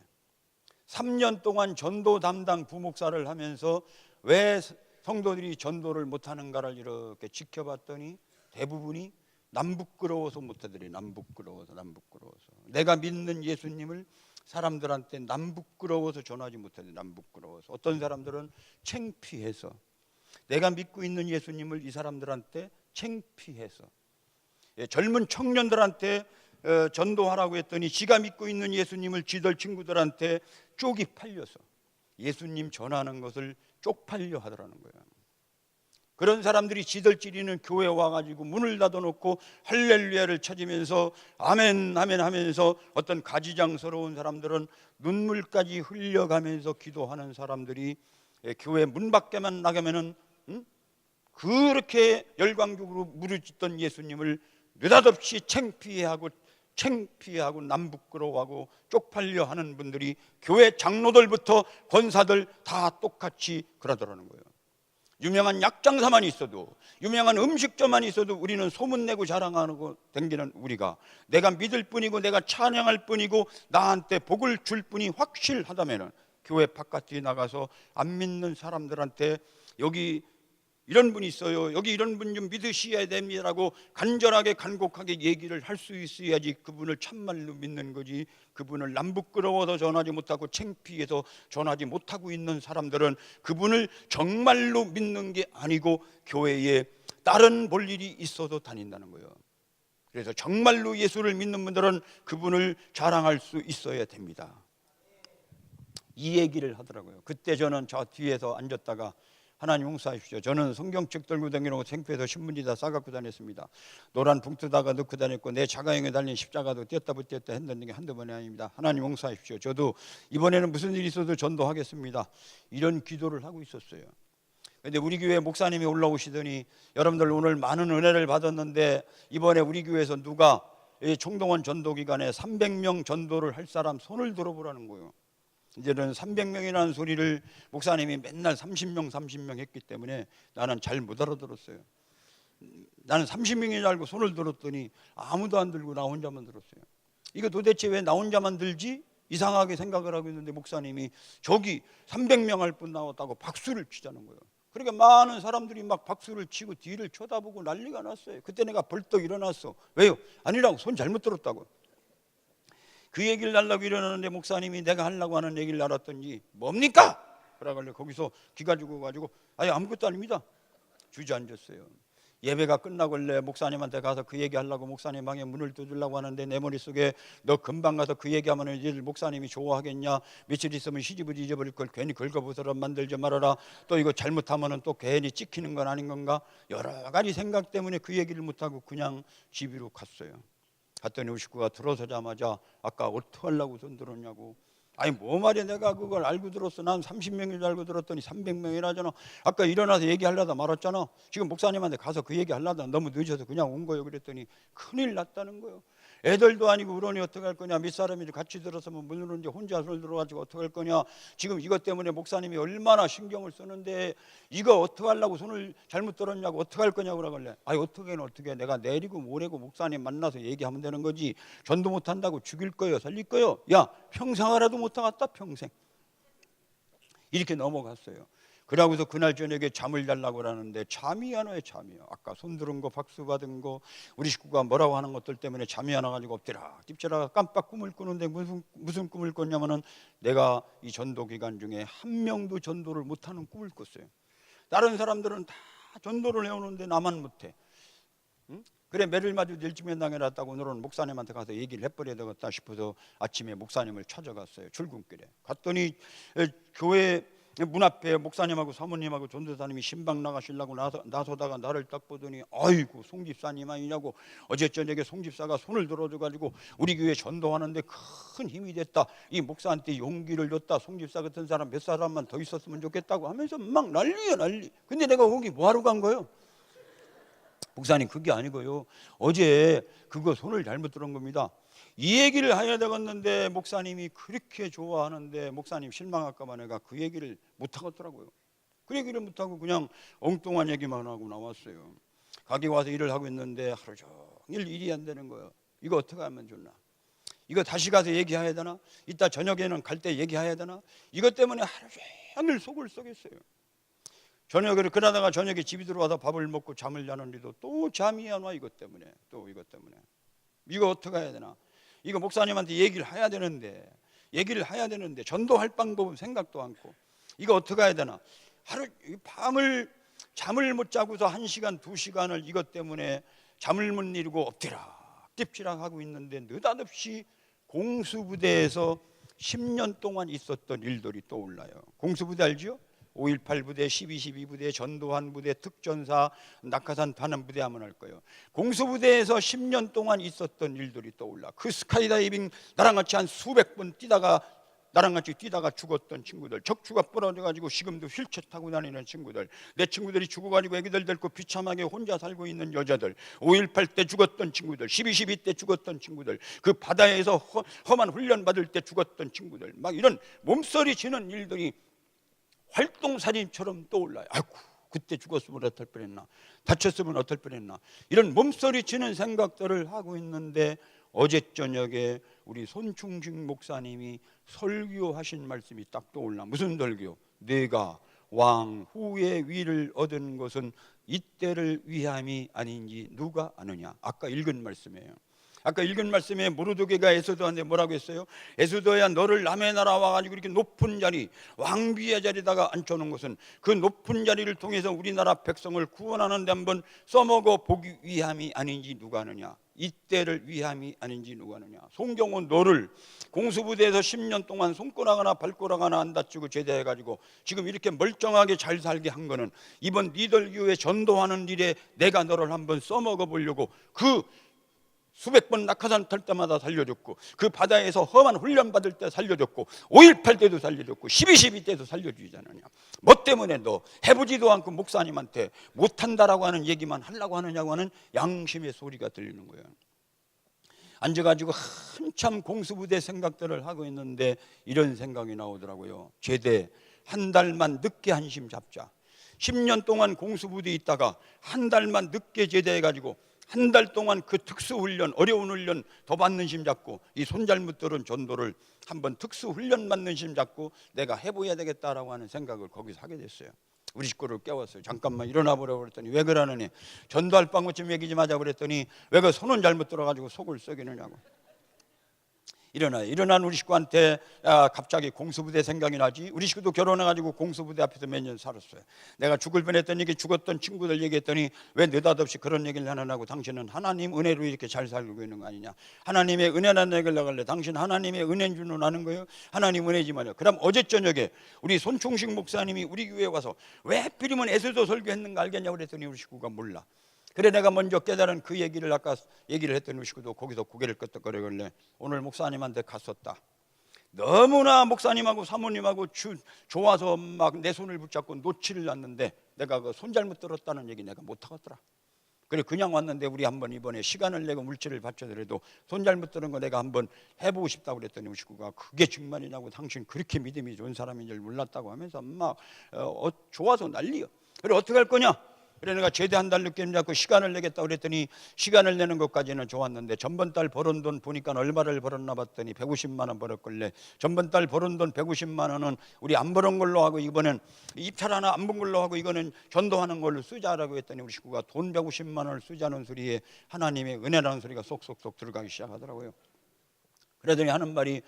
3년 동안 전도 담당 부목사를 하면서 왜 성도들이 전도를 못하는가를 이렇게 지켜봤더니 대부분이 남부끄러워서 못하더래. 남부끄러워서. 내가 믿는 예수님을 사람들한테 남부끄러워서 전하지 못하더래. 남부끄러워서. 어떤 사람들은 창피해서, 내가 믿고 있는 예수님을 이 사람들한테 창피해서, 젊은 청년들한테 전도하라고 했더니 지가 믿고 있는 예수님을 지들 친구들한테 쪽이 팔려서 예수님 전하는 것을 쪽팔려 하더라는 거예요. 그런 사람들이 지들끼리는 교회에 와가지고 문을 닫아놓고 할렐루야를 찾으면서 아멘 아멘 하면서 어떤 가지장스러운 사람들은 눈물까지 흘려가면서 기도하는 사람들이 교회 문 밖에만 나가면은 그렇게 열광적으로 무르짖던 예수님을 느닷없이 창피해하고 남부끄러워하고 쪽팔려 하는 분들이 교회 장로들부터 권사들 다 똑같이 그러더라는 거예요. 유명한 약장사만 있어도, 유명한 음식점만 있어도 우리는 소문내고 자랑하고 댕기는 우리가, 내가 믿을 뿐이고 내가 찬양할 뿐이고 나한테 복을 줄 뿐이 확실하다면 교회 바깥에 나가서 안 믿는 사람들한테 여기 이런 분이 있어요, 여기 이런 분 좀 믿으셔야 됩니다라고 간절하게 간곡하게 얘기를 할 수 있어야지 그분을 참말로 믿는 거지. 그분을 남부끄러워서 전하지 못하고 창피해서 전하지 못하고 있는 사람들은 그분을 정말로 믿는 게 아니고 교회에 다른 볼 일이 있어도 다닌다는 거예요. 그래서 정말로 예수를 믿는 분들은 그분을 자랑할 수 있어야 됩니다. 이 얘기를 하더라고요. 그때 저는 저 뒤에서 앉았다가 하나님 용서하십시오, 저는 성경책 들고 다니는 거 창피해서 신문지 다 싸갖고 다녔습니다. 노란 봉투다가 넣고 다녔고 내 자가용에 달린 십자가도 뗐다 붙였다 했던 게 한두 번이 아닙니다. 하나님 용서하십시오, 저도 이번에는 무슨 일이 있어도 전도하겠습니다. 이런 기도를 하고 있었어요. 그런데 우리 교회 목사님이 올라오시더니 여러분들 오늘 많은 은혜를 받았는데 이번에 우리 교회에서 누가 총동원 전도기간에 300명 전도를 할 사람 손을 들어보라는 거예요. 이제는 300명이라는 소리를 목사님이 맨날 30명 했기 때문에 나는 잘 못 알아들었어요. 나는 30명인 줄 알고 손을 들었더니 아무도 안 들고 나 혼자만 들었어요. 이거 도대체 왜 나 혼자만 들지? 이상하게 생각을 하고 있는데 목사님이 저기 300명 할 분 나왔다고 박수를 치자는 거예요. 그러니까 많은 사람들이 막 박수를 치고 뒤를 쳐다보고 난리가 났어요. 그때 내가 벌떡 일어났어. 왜요? 아니라고, 손 잘못 들었다고. 그 얘기를 하려고 일어나는데 목사님이 내가 하려고 하는 얘기를 알았더니 뭡니까? 그러길래 거기서 귀가 죽어가지고 아무것도 아닙니다 주저앉았어요. 예배가 끝나길래 목사님한테 가서 그 얘기하려고 목사님 방에 문을 두드리려고 하는데 내 머릿속에 너 금방 가서 그 얘기하면 이제 목사님이 좋아하겠냐, 며칠 있으면 시집을 잊어버릴 걸 괜히 긁어보처럼 만들지 말아라, 또 이거 잘못하면 또 괜히 찍히는 건 아닌 건가, 여러 가지 생각 때문에 그 얘기를 못하고 그냥 집으로 갔어요. 갔더니 우리 식구가 들어서자마자 아까 어떡하려고 손 들었냐고. 아니 뭐 말이야, 내가 그걸 알고 들었어. 난 30명인 줄 알고 들었더니 300명이라잖아. 아까 일어나서 얘기하려다 말았잖아. 지금 목사님한테 가서 그 얘기하려다 너무 늦어서 그냥 온 거예요. 그랬더니 큰일 났다는 거예요. 애들도 아니고 그러니 어떡할 거냐, 밑사람이 같이 들었으면 물론인지 혼자 손을 들어가지고 어떡할 거냐. 지금 이것 때문에 목사님이 얼마나 신경을 쓰는데 이거 어떡하려고 손을 잘못 들었냐고, 어떡할 거냐고 그러길래 어떻게 내가 내리고 모레고 목사님 만나서 얘기하면 되는 거지. 전도 못한다고 죽일 거요 살릴 거요? 야 평생 하라도 못하겠다, 평생. 이렇게 넘어갔어요. 그러고서 그날 저녁에 잠을 자려고 하는데 잠이 안 와요. 잠이요. 아까 손 들은 거, 박수 받은 거, 우리 식구가 뭐라고 하는 것들 때문에 잠이 안 와가지고 엎드려 딥쳐라 깜빡 꿈을 꾸는데 무슨 꿈을 꿨냐면은 내가 이 전도 기간 중에 한 명도 전도를 못하는 꿈을 꿨어요. 다른 사람들은 다 전도를 해오는데 나만 못해. 응? 그래 매를 맞고 일주면 당해놨다고 오늘은 목사님한테 가서 얘기를 해버려야 되겠다 싶어서 아침에 목사님을 찾아갔어요. 출근길에 갔더니 교회 문 앞에 목사님하고 사모님하고 전도사님이 신방 나가시려고 나서다가 나를 딱 보더니 아이고 송집사님 아니냐고, 어제 저녁에 송집사가 손을 들어줘가지고 우리 교회 전도하는데 큰 힘이 됐다, 이 목사한테 용기를 줬다, 송집사 같은 사람 몇 사람만 더 있었으면 좋겠다고 하면서 막 난리야 난리. 근데 내가 거기 뭐하러 간 거예요? 목사님 그게 아니고요, 어제 그거 손을 잘못 들은 겁니다. 이 얘기를 해야 되겠는데 목사님이 그렇게 좋아하는데 목사님 실망할까 봐 내가 그 얘기를 못하겠더라고요. 그 얘기를 못하고 그냥 엉뚱한 얘기만 하고 나왔어요. 가게 와서 일을 하고 있는데 하루 종일 일이 안 되는 거예요. 이거 어떻게 하면 좋나, 이거 다시 가서 얘기해야 되나, 이따 저녁에는 갈 때 얘기해야 되나, 이것 때문에 하루 종일 속을 썩였어요. 저녁에 그러다가 저녁에 집에 들어와서 밥을 먹고 잠을 자는데도 또 잠이 안 와. 이것 때문에 이거 어떻게 해야 되나, 이거 목사님한테 얘기를 해야 되는데 전도할 방법은 생각도 않고 이거 어떻게 해야 되나. 하루 밤을 잠을 못 자고서 1시간 2시간을 이것 때문에 잠을 못 이루고 엎드락뒤치락 하고 있는데 느닷없이 공수부대에서 10년 동안 있었던 일들이 떠올라요. 공수부대 알죠? 5.18 부대, 12.12 부대, 전두환 부대, 특전사, 낙하산 반환 부대 하면 할 거예요. 공수부대에서 10년 동안 있었던 일들이 떠올라. 그 스카이다이빙 나랑 같이 한 수백 번 나랑 같이 뛰다가 죽었던 친구들, 척추가 부러져가지고 지금도 휠체어 타고 다니는 친구들, 내 친구들이 죽어가지고 애기들 데리고 비참하게 혼자 살고 있는 여자들, 5.18 때 죽었던 친구들, 12.12 때 죽었던 친구들, 그 바다에서 험한 훈련 받을 때 죽었던 친구들, 막 이런 몸서리 치는 일들이 활동사진처럼 떠올라요. 아이고 그때 죽었으면 어떨 뻔했나, 다쳤으면 어떨 뻔했나, 이런 몸서리치는 생각들을 하고 있는데 어제 저녁에 우리 손충식 목사님이 설교하신 말씀이 딱 떠올라. 무슨 설교? 내가 왕 후의 위를 얻은 것은 이때를 위함이 아닌지 누가 아느냐. 아까 읽은 말씀이에요. 아까 읽은 말씀에 모르드게가 에스더한테 뭐라고 했어요? 에스더야, 너를 남의 나라 와가지고 이렇게 높은 자리, 왕비의 자리다가 앉혀놓은 것은 그 높은 자리를 통해서 우리나라 백성을 구원하는 데 한번 써먹어 보기 위함이 아닌지 누가 아느냐. 이때를 위함이 아닌지 누가 아느냐. 송경은 너를 공수부대에서 10년 동안 손가락 하나 발가락 하나 안 다치고 제대해가지고 지금 이렇게 멀쩡하게 잘 살게 한 거는 이번 니들교회 전도하는 일에 내가 너를 한번 써먹어 보려고 그 수백 번 낙하산 탈 때마다 살려줬고, 그 바다에서 험한 훈련 받을 때 살려줬고, 5.18 때도 살려줬고, 12.12 때도 살려주지 않느냐. 뭐 때문에 너 해보지도 않고 목사님한테 못한다라고 하는 얘기만 하려고 하느냐고 하는 양심의 소리가 들리는 거예요. 앉아가지고 한참 공수부대 생각들을 하고 있는데 이런 생각이 나오더라고요. 제대 한 달만 늦게 한심 잡자. 10년 동안 공수부대에 있다가 한 달만 늦게 제대해가지고 한 달 동안 그 특수훈련, 어려운 훈련 더 받는 심 잡고, 이 손잘못들은 전도를 한번 특수훈련 받는 심 잡고 내가 해보야 되겠다라고 하는 생각을 거기서 하게 됐어요. 우리 식구를 깨웠어요. 잠깐만 일어나 보라고 그랬더니 왜 그러느니, 전도할 방법좀 얘기 좀 하자 그랬더니 왜 그 손은 잘못 들어가지고 속을 썩이느냐고. 일어난 우리 식구한테 갑자기 공수부대 생각이 나지. 우리 식구도 결혼해가지고 공수부대 앞에서 몇 년 살았어요. 내가 죽을 뻔했던 얘기, 죽었던 친구들 얘기했더니 왜 느닷없이 그런 얘기를 하느냐고. 당신은 하나님 은혜로 이렇게 잘 살고 있는 거 아니냐. 하나님의 은혜라는 얘기를 나갈래. 당신 하나님의 은혜인 줄은 아는 거예요? 하나님 은혜지만요. 그럼 어제 저녁에 우리 손충식 목사님이 우리 교회에 와서 왜 하필이면 에스더 설교했는가 알겠냐고 그랬더니 우리 식구가 몰라. 그래 내가 먼저 깨달은 그 얘기를 아까 얘기를 했던 우리 식구도 거기서 고개를 끄덕거리길래 오늘 목사님한테 갔었다. 너무나 목사님하고 사모님하고 좋아서 막 내 손을 붙잡고 놓지를 않는데 내가 그 손 잘못 들었다는 얘기 내가 못하겠더라. 그래 그냥 왔는데 우리 한번 이번에 시간을 내고 물질을 바쳐더라도 손 잘못 들은 거 내가 한번 해보고 싶다고 그랬더니 우리 식구가 그게 정말이냐고, 당신 그렇게 믿음이 좋은 사람인 줄 몰랐다고 하면서 막 좋아서 난리요. 그래 어떻게 할 거냐? 그래 내가 제대 한 달 늦게 잡고 시간을 내겠다고 그랬더니 시간을 내는 것까지는 좋았는데 전번 달 벌은 돈 보니까 얼마를 벌었나 봤더니 150만 원 벌었길래 전번 달 벌은 돈 150만 원은 우리 안 벌은 걸로 하고 이번엔 입찰 하나 안 본 걸로 하고 이거는 전도하는 걸로 쓰자라고 했더니 우리 식구가 돈 150만 원을 쓰자는 소리에 하나님의 은혜라는 소리가 쏙쏙쏙 들어가기 시작하더라고요. 그러더니 하는 말이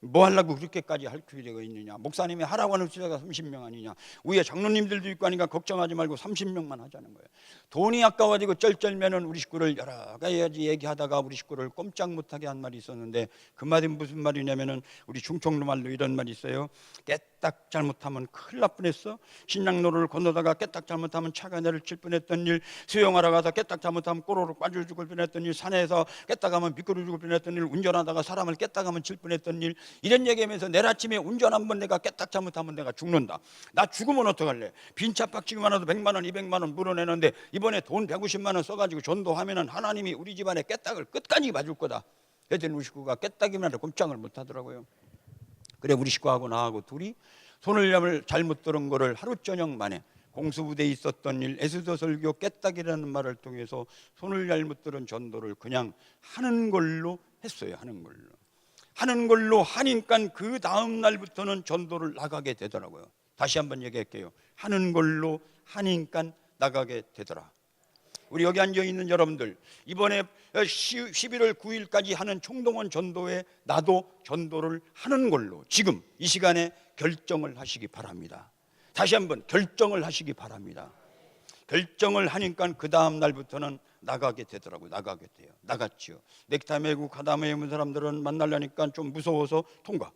뭐 하려고 그렇게까지 할 필요가 있느냐. 목사님이 하라고 하는 숫자가 30명 아니냐. 위에 장로님들도 있고 하니까 걱정하지 말고 30명만 하자는 거예요. 돈이 아까워지고 쩔쩔매는 우리 식구를 여러 가지 얘기하다가 우리 식구를 꼼짝 못하게 한 말이 있었는데 그 말이 무슨 말이냐면은 우리 중청로 말로 이런 말이 있어요. 깨딱 잘못하면 큰일 날 뻔했어. 신랑로를 건너다가 깨딱 잘못하면 차가 내를 칠 뻔했던 일, 수영하러 가다 깨딱 잘못하면 꼬로록 빠져 죽을 뻔했던 일, 산에서 깨딱 하면 미끄러 죽을 뻔했던 일, 운전하다가 사람을 깨딱 하면 칠 뻔했던 일, 이런 얘기하면서 내일 아침에 운전 한번 내가 깨딱 잘못하면 내가 죽는다. 나 죽으면 어떡할래? 빈차 박치기만 해도 100만 원 200만 원 물어내는데 이번에 돈 150만 원 써가지고 전도하면은 하나님이 우리 집안에 깨딱을 끝까지 맞을 거다. 그랬더니 우리 식구가 깨딱이만 해도 꼼짝을 못 하더라고요. 그래 우리 식구하고 나하고 둘이 손을 잘못 들은 거를 하루 저녁 만에 공수부대에 있었던 일, 에스더 설교 깨딱이라는 말을 통해서 손을 잘못 들은 전도를 그냥 하는 걸로 했어요. 하는 걸로 하니까 그 다음 날부터는 전도를 나가게 되더라고요. 다시 한번 얘기할게요. 하는 걸로 하니까 나가게 되더라. 우리 여기 앉아있는 여러분들, 이번에 11월 9일까지 하는 총동원 전도에 나도 전도를 하는 걸로 지금 이 시간에 결정을 하시기 바랍니다. 다시 한번 결정을 하시기 바랍니다. 결정을 하니까 그 다음 날부터는 나가게 되더라고요. 나갔지요. 넥타이 매고 가다메 입은 사람들은 만나려니까 좀 무서워서 통과.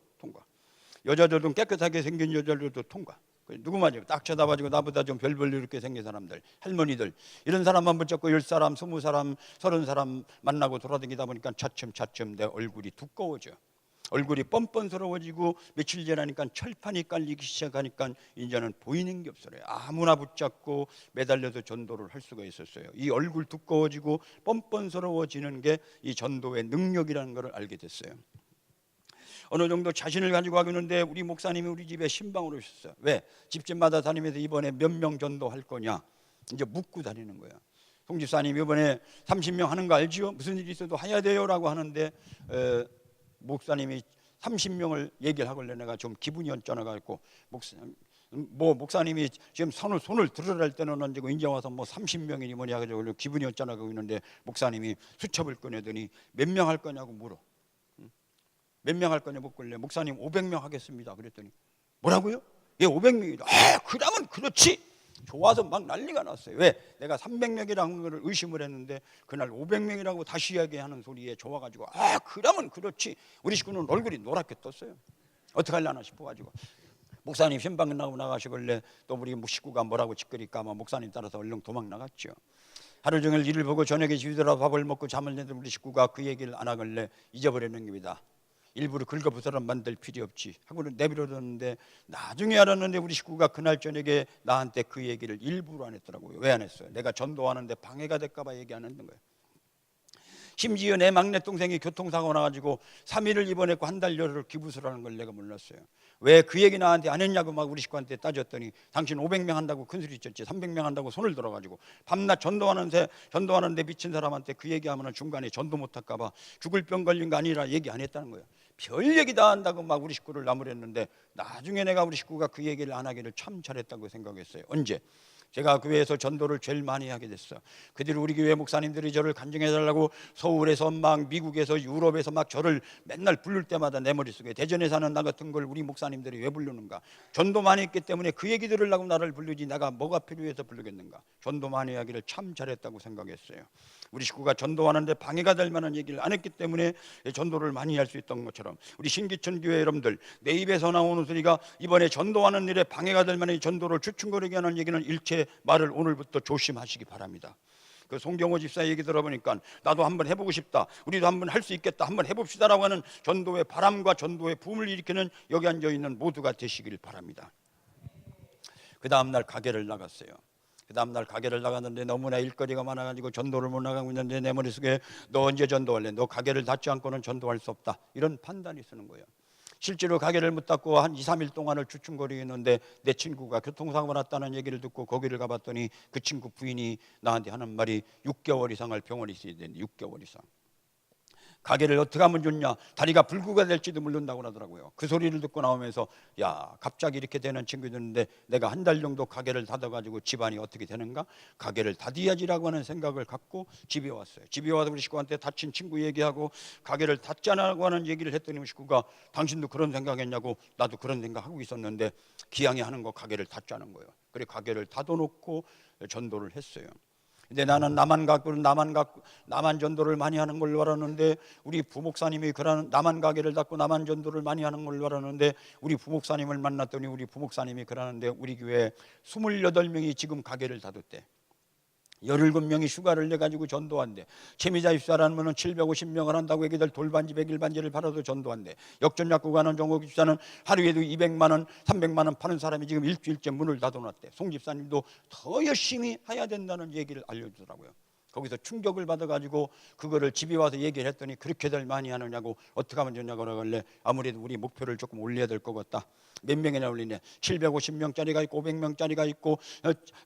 여자들도 깨끗하게 생긴 여자들도 통과. 누구 말이에요? 딱 쳐다봐지고 나보다 좀 별 볼 이렇게 생긴 사람들, 할머니들, 이런 사람만 붙잡고 10사람, 20사람, 30사람 만나고 돌아다니다 보니까 차츰 내 얼굴이 두꺼워져. 얼굴이 뻔뻔스러워지고 며칠 지나니까 철판이 깔리기 시작하니까 이제는 보이는 게 없어요. 아무나 붙잡고 매달려서 전도를 할 수가 있었어요. 이 얼굴 두꺼워지고 뻔뻔스러워지는 게 이 전도의 능력이라는 것을 알게 됐어요. 어느 정도 자신을 가지고 가고 있는데 우리 목사님이 우리 집에 신방으로 오셨어요. 왜? 집집마다 다니면서 이번에 몇 명 전도할 거냐 이제 묻고 다니는 거야. 송 집사님 이번에 30명 하는 거 알지요? 무슨 일이 있어도 해야 돼요 라고 하는데 목사님이 30명을 얘기를 하길래 내가 좀 기분이 언짢아가지고 목사님이 지금 손을 들으랄 때는 언제고 이제 와서 뭐 30명이니 뭐냐 그래서 기분이 언짢아가고 있는데 목사님이 수첩을 꺼내더니 몇 명 할 거냐고 물어. 몇 명 할 거냐 묻길래 목사님 500명 하겠습니다 그랬더니 뭐라고요? 예 500명이다. 그러면 그렇지. 좋아서 막 난리가 났어요. 왜? 내가 300명이라는 걸 의심을 했는데 그날 500명이라고 다시 이야기하는 소리에 좋아가지고 그러면 그렇지. 우리 식구는 얼굴이 노랗게 떴어요. 어떻게 하려나 싶어가지고 목사님 신방 끝나고 나가시길래 또 우리 식구가 뭐라고 짓거릴까 아마 목사님 따라서 얼른 도망 나갔죠. 하루 종일 일을 보고 저녁에 집에 들어 밥을 먹고 잠을 내던 우리 식구가 그 얘기를 안 하길래 잊어버리는 겁니다. 일부러 긁어부스럼 만들 필요 없지 하고는 내버려뒀는데 나중에 알았는데 우리 식구가 그날 저녁에 나한테 그 얘기를 일부러 안 했더라고요. 왜 안 했어요? 내가 전도하는데 방해가 될까 봐 얘기 안 했는 거예요. 심지어 내 막내 동생이 교통사고 나가지고 3일을 입원했고 한 달 열흘 기부스라는 걸 내가 몰랐어요. 왜 그 얘기 나한테 안 했냐고 막 우리 식구한테 따졌더니 당신 500명 한다고 큰소리 쳤지 300명 한다고 손을 들어가지고 밤낮 전도하는데 미친 사람한테 그 얘기하면 중간에 전도 못할까 봐 죽을 병 걸린 거 아니라 얘기 안 했다는 거예요. 별 얘기 다 한다고 막 우리 식구를 나무랬는데 나중에 내가 우리 식구가 그 얘기를 안 하기를 참 잘했다고 생각했어요. 언제? 제가 교회에서 전도를 제일 많이 하게 됐어요. 그 뒤로 우리 교회 목사님들이 저를 간증해달라고 서울에서 막 미국에서 유럽에서 막 저를 맨날 부를 때마다 내 머릿속에 대전에 사는 나 같은 걸 우리 목사님들이 왜 부르는가. 전도 많이 했기 때문에 그 얘기 들으려고 나를 부르지 내가 뭐가 필요해서 부르겠는가. 전도 많이 하기를 참 잘했다고 생각했어요. 우리 식구가 전도하는데 방해가 될 만한 얘기를 안 했기 때문에 전도를 많이 할 수 있던 것처럼 우리 신기천 교회 여러분들 내 입에서 나오는 소리가 이번에 전도하는 일에 방해가 될 만한 전도를 주춤거리게 하는 얘기는 일체 말을 오늘부터 조심하시기 바랍니다. 그 송경호 집사 얘기 들어보니까 나도 한번 해보고 싶다, 우리도 한번 할 수 있겠다, 한번 해봅시다라고 하는 전도의 바람과 전도의 붐을 일으키는 여기 앉아있는 모두가 되시길 바랍니다. 그 다음날 가게를 나갔어요. 그 다음날 가게를 나갔는데 너무나 일거리가 많아가지고 전도를 못 나가고 있는데 내 머릿속에 너 언제 전도할래? 너 가게를 닫지 않고는 전도할 수 없다, 이런 판단이 쓰는 거예요. 실제로 가게를 못 닫고 한 2, 3일 동안을 주춤거리는데 내 친구가 교통사고 났다는 얘기를 듣고 거기를 가봤더니 그 친구 부인이 나한테 하는 말이 6개월 이상을 병원에 있어야 되는데 6개월 이상 가게를 어떻게 하면 좋냐, 다리가 불구가 될지도 모른다고 하더라고요. 그 소리를 듣고 나오면서 야, 갑자기 이렇게 되는 친구들인데 내가 한 달 정도 가게를 닫아가지고 집안이 어떻게 되는가, 가게를 닫아야지라고 하는 생각을 갖고 집에 왔어요. 집에 와서 우리 식구한테 다친 친구 얘기하고 가게를 닫자라고 하는 얘기를 했더니 우리 식구가 당신도 그런 생각했냐고, 나도 그런 생각하고 있었는데 기왕에 하는 거 가게를 닫자는 거예요. 그래 가게를 닫아놓고 전도를 했어요. 근데 나는 나만 전도를 많이 하는 걸로 알았는데 우리 부목사님이 그런 나만 가게를 닫고 나만 전도를 많이 하는 걸로 알았는데 우리 부목사님을 만났더니 우리 부목사님이 그러는데 우리 교회에 28명이 지금 가게를 닫았대. 17명이 휴가를 내가지고 전도한대. 채미자 입사라는 분은 750명을 한다고 애기들 돌반지 100일반지를 팔아도 전도한대. 역전약국 가는 종국 집사는 하루에도 200만 원 300만 원 파는 사람이 지금 일주일째 문을 닫아놨대. 송 집사님도 더 열심히 해야 된다는 얘기를 알려주더라고요. 거기서 충격을 받아가지고 그거를 집에 와서 얘기를 했더니 그렇게들 많이 하느냐고, 어떻게 하면 좋냐고 그러길래 아무래도 우리 목표를 조금 올려야 될 것 같다. 몇 명이나 올리냐, 750명짜리가 있고 500명짜리가 있고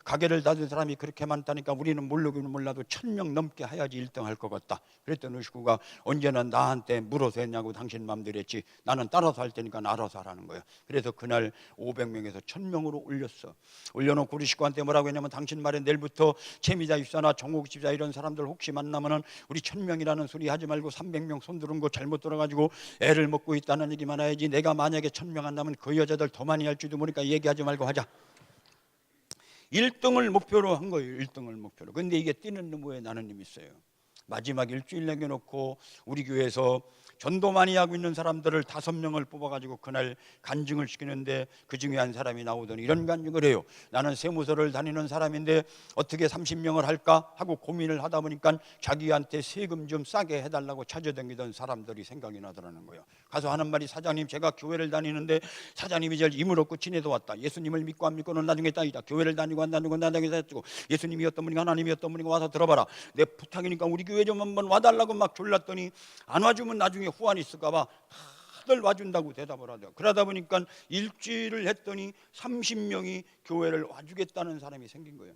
가게를 닫은 사람이 그렇게 많다니까 우리는 모르기는 몰라도 1000명 넘게 해야지 1등 할 것 같다. 그랬더니 식구가 언제나 나한테 물어서 했냐고, 당신 마음대로 했지, 나는 따라서 할 테니까 알아서 하라는 거예요. 그래서 그날 500명에서 1000명으로 올렸어. 올려놓고 우리 식구한테 뭐라고 했냐면 당신 말에 내일부터 채미자 입사나 정옥 집사 이런 사람들 혹시 만나면은 우리 1000명이라는 소리 하지 말고 300명 손 들은 거 잘못 들어가지고 애를 먹고 있다는 얘기만 해야지, 내가 만약에 1000명 한다면 그 여자들 더 많이 할지도 모르니까 얘기하지 말고 하자. 1등을 목표로 한 거예요. 1등을 목표로. 근데 이게 뛰는 누무에 나는 힘이 있어요. 마지막 일주일 남겨놓고 우리 교회에서 전도 많이 하고 있는 사람들을 5명을 뽑아가지고 그날 간증을 시키는데 그 중에 한 사람이 나오더니 이런 간증을 해요. 나는 세무서를 다니는 사람인데 어떻게 30명을 할까 하고 고민을 하다 보니까 자기한테 세금 좀 싸게 해달라고 찾아다니던 사람들이 생각이 나더라는 거예요. 가서 하는 말이, 사장님 제가 교회를 다니는데 사장님이 제일 힘을 얻고 지내도 왔다. 예수님을 믿고 안 믿고는 나중에 따이다. 교회를 다니고 안 다니고 나중에 따지고 예수님이 어떤 분인가 하나님이 어떤 분인가 와서 들어봐라. 내 부탁이니까 우리 교회 좀 한번 와달라고 막 졸랐더니 안 와주면 나중에 후환이 있을까 봐 다들 와준다고 대답을 하죠. 그러다 보니까 일주일을 했더니 30명이 교회를 와주겠다는 사람이 생긴 거예요.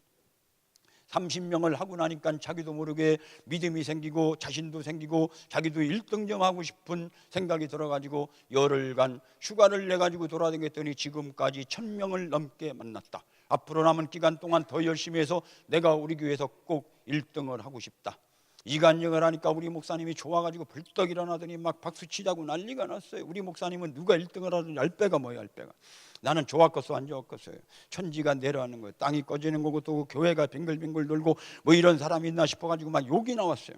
30명을 하고 나니까 자기도 모르게 믿음이 생기고 자신도 생기고 자기도 1등점 하고 싶은 생각이 들어가지고 열흘간 휴가를 내가지고 돌아다녔더니 지금까지 1000명을 넘게 만났다. 앞으로 남은 기간 동안 더 열심히 해서 내가 우리 교회에서 꼭 1등을 하고 싶다. 이간영을 하니까 우리 목사님이 좋아가지고 벌떡 일어나더니 막 박수치자고 난리가 났어요. 우리 목사님은 누가 1등을 하든 10배가 뭐야 10배가. 나는 좋았겠어 안 좋았겠어요. 천지가 내려가는 거예요. 땅이 꺼지는 거고 또 교회가 빙글빙글 돌고 뭐 이런 사람이 있나 싶어가지고 막 욕이 나왔어요.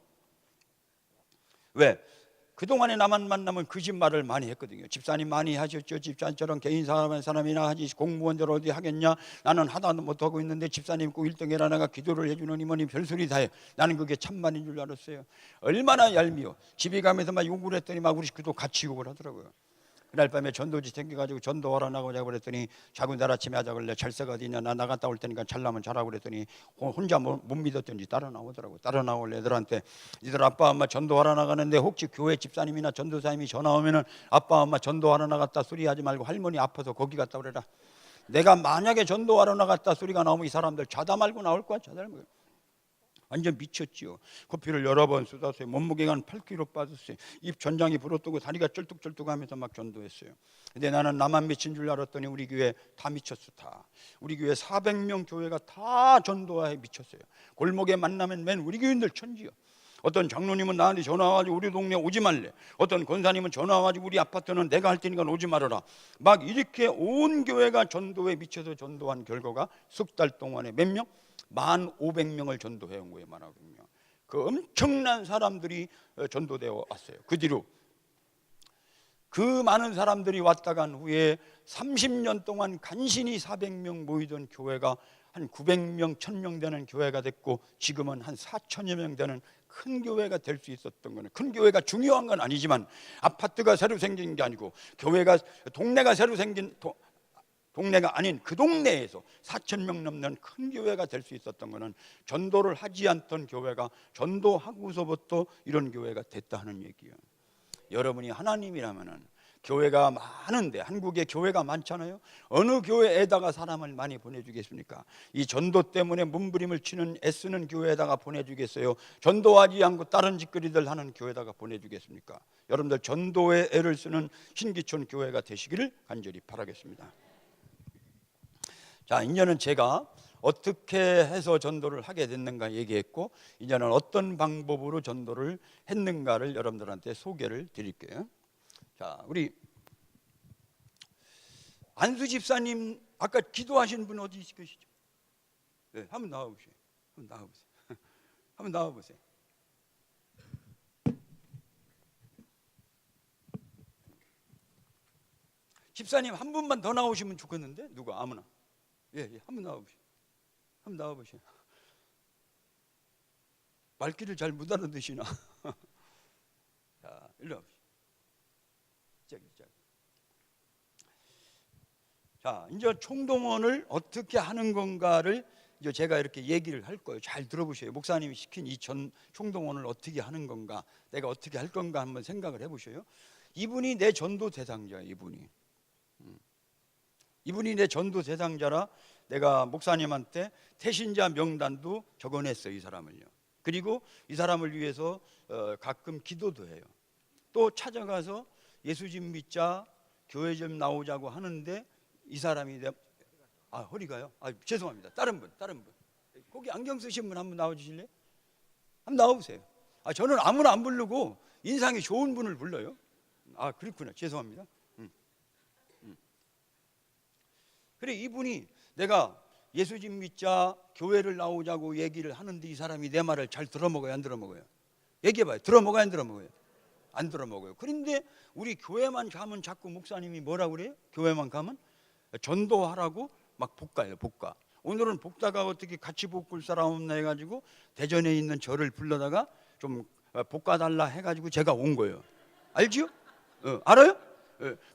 왜? 그동안에 나만 만나면 거짓말을 많이 했거든요. 집사님 많이 하셨죠. 집사님처럼 개인 사람이나 하지 공무원들 어디 하겠냐. 나는 하나도 못하고 있는데 집사님 꼭 1등 해라. 내가 기도를 해주는 이모님 별소리 다 해. 나는 그게 참만인 줄 알았어요. 얼마나 얄미워. 집에 가면서 막 욕을 했더니 막 우리 식구도 같이 욕을 하더라고요. 그날 밤에 전도지 생겨가지고 전도하러 나가자고 그랬더니 자꾸 내일 아침에 하자 그래. 잘세가 어디 있냐. 나 나갔다 올 테니까 잘나면 잘하고 그랬더니 혼자 못 믿었던지 따라 나오더라고. 따라 나올 애들한테 니들 아빠 엄마 전도하러 나가는데 혹시 교회 집사님이나 전도사님이 전화 오면은 아빠 엄마 전도하러 나갔다 소리 하지 말고 할머니 아파서 거기 갔다 그래라. 내가 만약에 전도하러 나갔다 소리가 나오면 이 사람들 자다 말고 나올 거야. 자다 말고. 완전 미쳤지요. 커피를 여러 번 쏟았어요. 몸무게가 한 8kg 빠졌어요. 입 전장이 불어뜨고 다리가 쩔뚝쩔뚝하면서 막 전도했어요. 근데 나는 나만 미친 줄 알았더니 우리 교회 다 미쳤어. 다 우리 교회 400명 교회가 다 전도에 미쳤어요. 골목에 만나면 맨 우리 교인들 천지요. 어떤 장로님은 나한테 전화 와가지고 우리 동네 오지 말래. 어떤 권사님은 전화 와가지고 우리 아파트는 내가 할 테니까 오지 말아라. 막 이렇게 온 교회가 전도에 미쳐서 전도한 결과가 석 달 동안에 몇 명? 1,500명을 전도해 온 거예요. 1,500명. 그 엄청난 사람들이 전도되어 왔어요. 그 뒤로 그 많은 사람들이 왔다 간 후에 30년 동안 간신히 400명 모이던 교회가 한 900명, 1000명 되는 교회가 됐고 지금은 한 4,000여 명 되는 큰 교회가 될 수 있었던 거는, 큰 교회가 중요한 건 아니지만 아파트가 새로 생긴 게 아니고 교회가 동네가 새로 생긴 동네가 아닌 그 동네에서 4,000명 넘는 큰 교회가 될 수 있었던 것은 전도를 하지 않던 교회가 전도하고서부터 이런 교회가 됐다 하는 얘기예요. 여러분이 하나님이라면은 교회가 많은데, 한국에 교회가 많잖아요. 어느 교회에다가 사람을 많이 보내주겠습니까? 이 전도 때문에 몸부림을 치는 애쓰는 교회에다가 보내주겠어요? 전도하지 않고 다른 짓거리들 하는 교회에다가 보내주겠습니까? 여러분들 전도에 애를 쓰는 신기촌 교회가 되시기를 간절히 바라겠습니다. 자, 이제는 제가 어떻게 해서 전도를 하게 됐는가 얘기했고, 이제는 어떤 방법으로 전도를 했는가를 여러분들한테 소개를 드릴게요. 자, 우리 안수 집사님 아까 기도하신 분 어디 계시죠? 네, 한번 나와보세요. 한번 나와보세요. 한번 나와보세요. 집사님 한 분만 더 나오시면 좋겠는데, 누가 아무나. 예, 한번 나와보세요. 한번 나와보세요. 말귀를 잘 못 알아듣시나? 자, 일로 와보세요. 저기. 자, 이제 총동원을 어떻게 하는 건가를 이제 제가 이렇게 얘기를 할 거예요. 잘 들어보세요. 목사님이 시킨 이 총동원을 어떻게 하는 건가, 내가 어떻게 할 건가 한번 생각을 해보세요. 이분이 내 전도 대상자예요. 이분이 내 전도 대상자라 내가 목사님한테 태신자 명단도 적어냈어요. 이 사람을요. 그리고 이 사람을 위해서 가끔 기도도 해요. 또 찾아가서 예수 좀 믿자, 교회 좀 나오자고 하는데 이 사람이 허리가요? 죄송합니다. 다른 분. 거기 안경 쓰신 분 한번 나와주실래요? 한번 나와보세요. 저는 아무나 안 부르고 인상이 좋은 분을 불러요. 그렇구나. 죄송합니다. 그래, 이분이 내가 예수 좀 믿자, 교회를 나오자고 얘기를 하는데 이 사람이 내 말을 잘 들어먹어요, 안 들어먹어요? 얘기해봐요. 들어먹어요, 안 들어먹어요? 안 들어먹어요. 그런데 우리 교회만 가면 자꾸 목사님이 뭐라고 그래요? 교회만 가면 전도하라고 막 볶아요. 오늘은 볶다가 어떻게 같이 볶을 사람 없나 해가지고 대전에 있는 저를 불러다가 좀 볶아달라 해가지고 제가 온 거예요. 알지요? 알아요?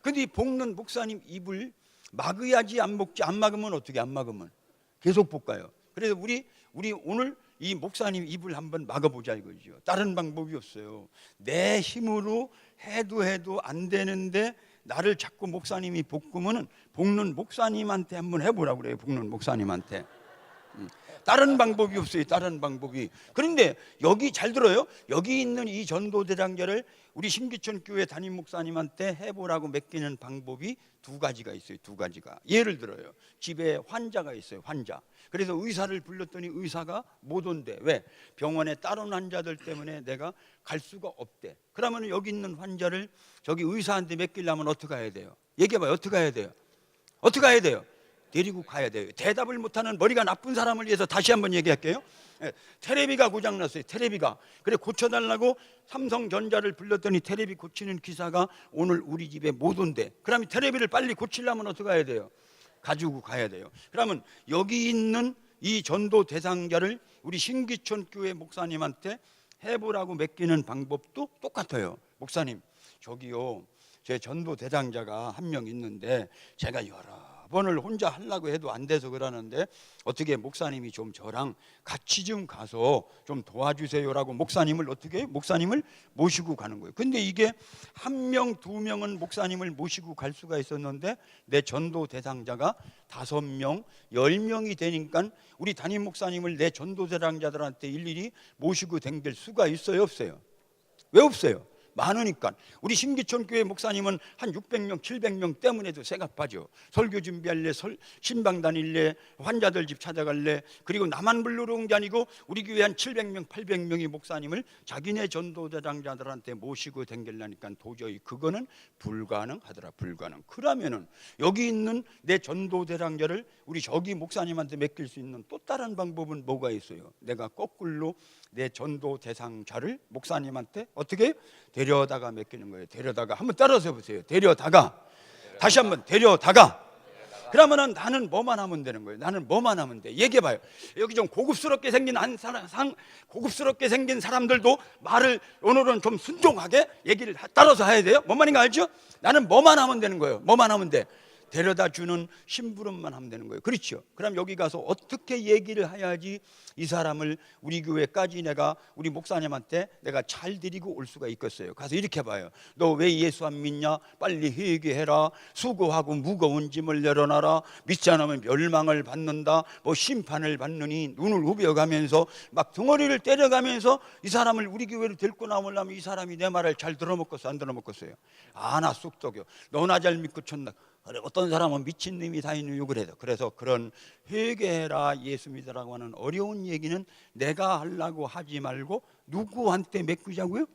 근데 이 볶는 목사님 입을 막아야지 안 먹지. 안 막으면 어떻게? 안 막으면 계속 볶아요. 그래서 우리 오늘 이 목사님 입을 한번 막아보자 이거죠. 다른 방법이 없어요. 내 힘으로 해도 안 되는데 나를 자꾸 목사님이 볶으면은 볶는 목사님한테 한번 해보라고 그래요. 볶는 목사님한테. 다른 방법이 없어요. 다른 방법이. 그런데 여기 잘 들어요. 여기 있는 이 전도대장자를 우리 신기천 교회 담임 목사님한테 해보라고 맡기는 방법이 두 가지가 있어요. 두 가지가. 예를 들어요. 집에 환자가 있어요. 환자. 그래서 의사를 불렀더니 의사가 못 온대. 왜? 병원에 다른 환자들 때문에 내가 갈 수가 없대. 그러면 여기 있는 환자를 저기 의사한테 맡기려면 어떻게 해야 돼요? 얘기해봐요. 어떻게 해야 돼요? 어떻게 해야 돼요? 데리고 가야 돼요. 대답을 못하는 머리가 나쁜 사람을 위해서 다시 한번 얘기할게요. 테레비가 고장났어요. 테레비가. 그래 고쳐달라고 삼성전자를 불렀더니 테레비 고치는 기사가 오늘 우리 집에 못 온대. 그러면 테레비를 빨리 고치려면 어떻게 해야 돼요? 가지고 가야 돼요. 그러면 여기 있는 이 전도 대상자를 우리 신기천 교회 목사님한테 해보라고 맡기는 방법도 똑같아요. 목사님, 저기요, 제 전도 대상자가 한 명 있는데 제가 여러 번을 혼자 하려고 해도 안 돼서 그러는데 어떻게 목사님이 좀 저랑 같이 좀 가서 좀 도와주세요라고 목사님을 어떻게 해요? 목사님을 모시고 가는 거예요. 근데 이게 한 명, 두 명은 목사님을 모시고 갈 수가 있었는데 내 전도 대상자가 5명, 10명이 되니까 우리 담임 목사님을 내 전도 대상자들한테 일일이 모시고 댕길 수가 있어요? 없어요? 왜 없어요? 많으니까. 우리 신기천 교회 목사님은 한 600명, 700명 때문에도 새가 빠져. 설교 준비할래, 신방 다닐래, 환자들 집 찾아갈래. 그리고 나만 불러러 온 게 아니고 우리 교회 한 700명, 800명이 목사님을 자기네 전도대장자들한테 모시고 댕기려니까 도저히 그거는 불가능하더라. 불가능. 그러면은 여기 있는 내 전도대장자를 우리 저기 목사님한테 맡길 수 있는 또 다른 방법은 뭐가 있어요? 내가 거꾸로 내 전도 대상자를 목사님한테 어떻게 데려다가 맡기는 거예요. 데려다가 한번 따라서 해보세요. 데려다가. 다시 한번 데려다가. 그러면은 나는 뭐만 하면 되는 거예요. 나는 뭐만 하면 돼. 얘기해봐요. 여기 좀 고급스럽게 생긴 고급스럽게 생긴 사람들도 말을 오늘은 좀 순종하게 얘기를 따라서 해야 돼요. 뭔 말인가 알죠? 나는 뭐만 하면 되는 거예요. 뭐만 하면 돼. 데려다 주는 심부름만 하면 되는 거예요. 그렇죠? 그럼 여기 가서 어떻게 얘기를 해야지 이 사람을 우리 교회까지 내가 우리 목사님한테 내가 잘 데리고 올 수가 있겠어요. 가서 이렇게 봐요. 너 왜 예수 안 믿냐? 빨리 회개해라. 수고하고 무거운 짐을 내려놔라. 믿지 않으면 멸망을 받는다. 뭐 심판을 받느니 눈을 우벼가면서 막 덩어리를 때려가면서 이 사람을 우리 교회로 데리고 나오려면 이 사람이 내 말을 잘 들어먹겠어요? 안 들어먹겠어요? 나 쑥떡이요. 너나 잘 믿고 쳤나? 그래, 어떤 사람은 미친놈이 다 있는 욕을 해요. 그래서 그런 회개해라 예수 믿으라고 하는 어려운 얘기는 내가 하려고 하지 말고 누구한테 맡기자고요?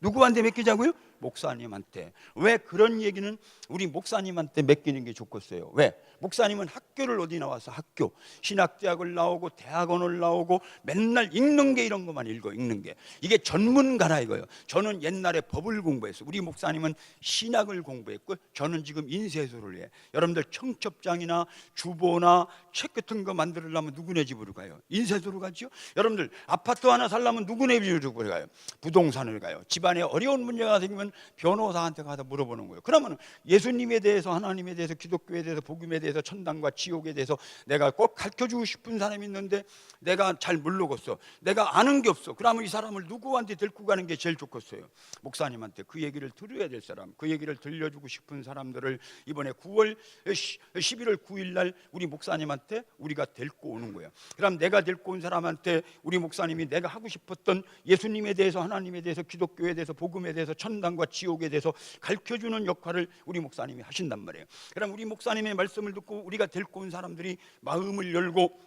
누구한테 맡기자고요? 목사님한테. 왜 그런 얘기는 우리 목사님한테 맡기는 게 좋겠어요? 왜? 목사님은 학교를 어디 나와서 학교 신학대학을 나오고 대학원을 나오고 맨날 읽는 게 이런 것만 읽는 게 이게 전문가라 이거예요. 저는 옛날에 법을 공부했어요. 우리 목사님은 신학을 공부했고 저는 지금 인쇄소를 해. 여러분들 청첩장이나 주보나 책 같은 거 만들려면 누구네 집으로 가요? 인쇄소로 가죠. 여러분들 아파트 하나 살려면 누구네 집으로 가요? 부동산을 가요. 집안에 어려운 문제가 생기면 변호사한테 가서 물어보는 거예요. 그러면 예수님에 대해서, 하나님에 대해서, 기독교에 대해서, 복음에 대해서, 천당과 지옥에 대해서 내가 꼭 가르쳐주고 싶은 사람이 있는데 내가 잘 모르겠어. 내가 아는 게 없어. 그러면 이 사람을 누구한테 데리고 가는 게 제일 좋겠어요? 목사님한테. 그 얘기를 들어야 될 사람, 그 얘기를 들려주고 싶은 사람들을 이번에 11월 9일 날 우리 목사님한테 우리가 데리고 오는 거예요. 그럼 내가 데리고 온 사람한테 우리 목사님이 내가 하고 싶었던 예수님에 대해서, 하나님에 대해서, 기독교에 대해서, 복음에 대해서, 천당과 지옥에 대해서 가르쳐주는 역할을 우리 목사님이 하신단 말이에요. 그럼 우리 목사님의 말씀을 듣고 우리가 데리고 온 사람들이 마음을 열고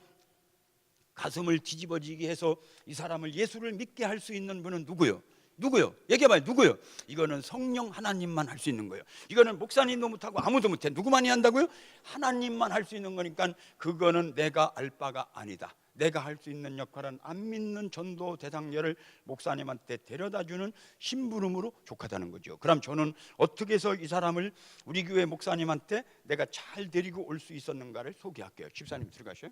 가슴을 뒤집어지게 해서 이 사람을 예수를 믿게 할 수 있는 분은 누구요? 누구요? 얘기해봐요. 누구요? 이거는 성령 하나님만 할 수 있는 거예요. 이거는 목사님도 못하고 아무도 못해. 누구만이 한다고요? 하나님만 할 수 있는 거니까 그거는 내가 알 바가 아니다. 내가 할 수 있는 역할은 안 믿는 전도 대상자를 목사님한테 데려다주는 심부름으로 족하다는 거죠. 그럼 저는 어떻게 해서 이 사람을 우리 교회 목사님한테 내가 잘 데리고 올 수 있었는가를 소개할게요. 집사님 들어가셔요.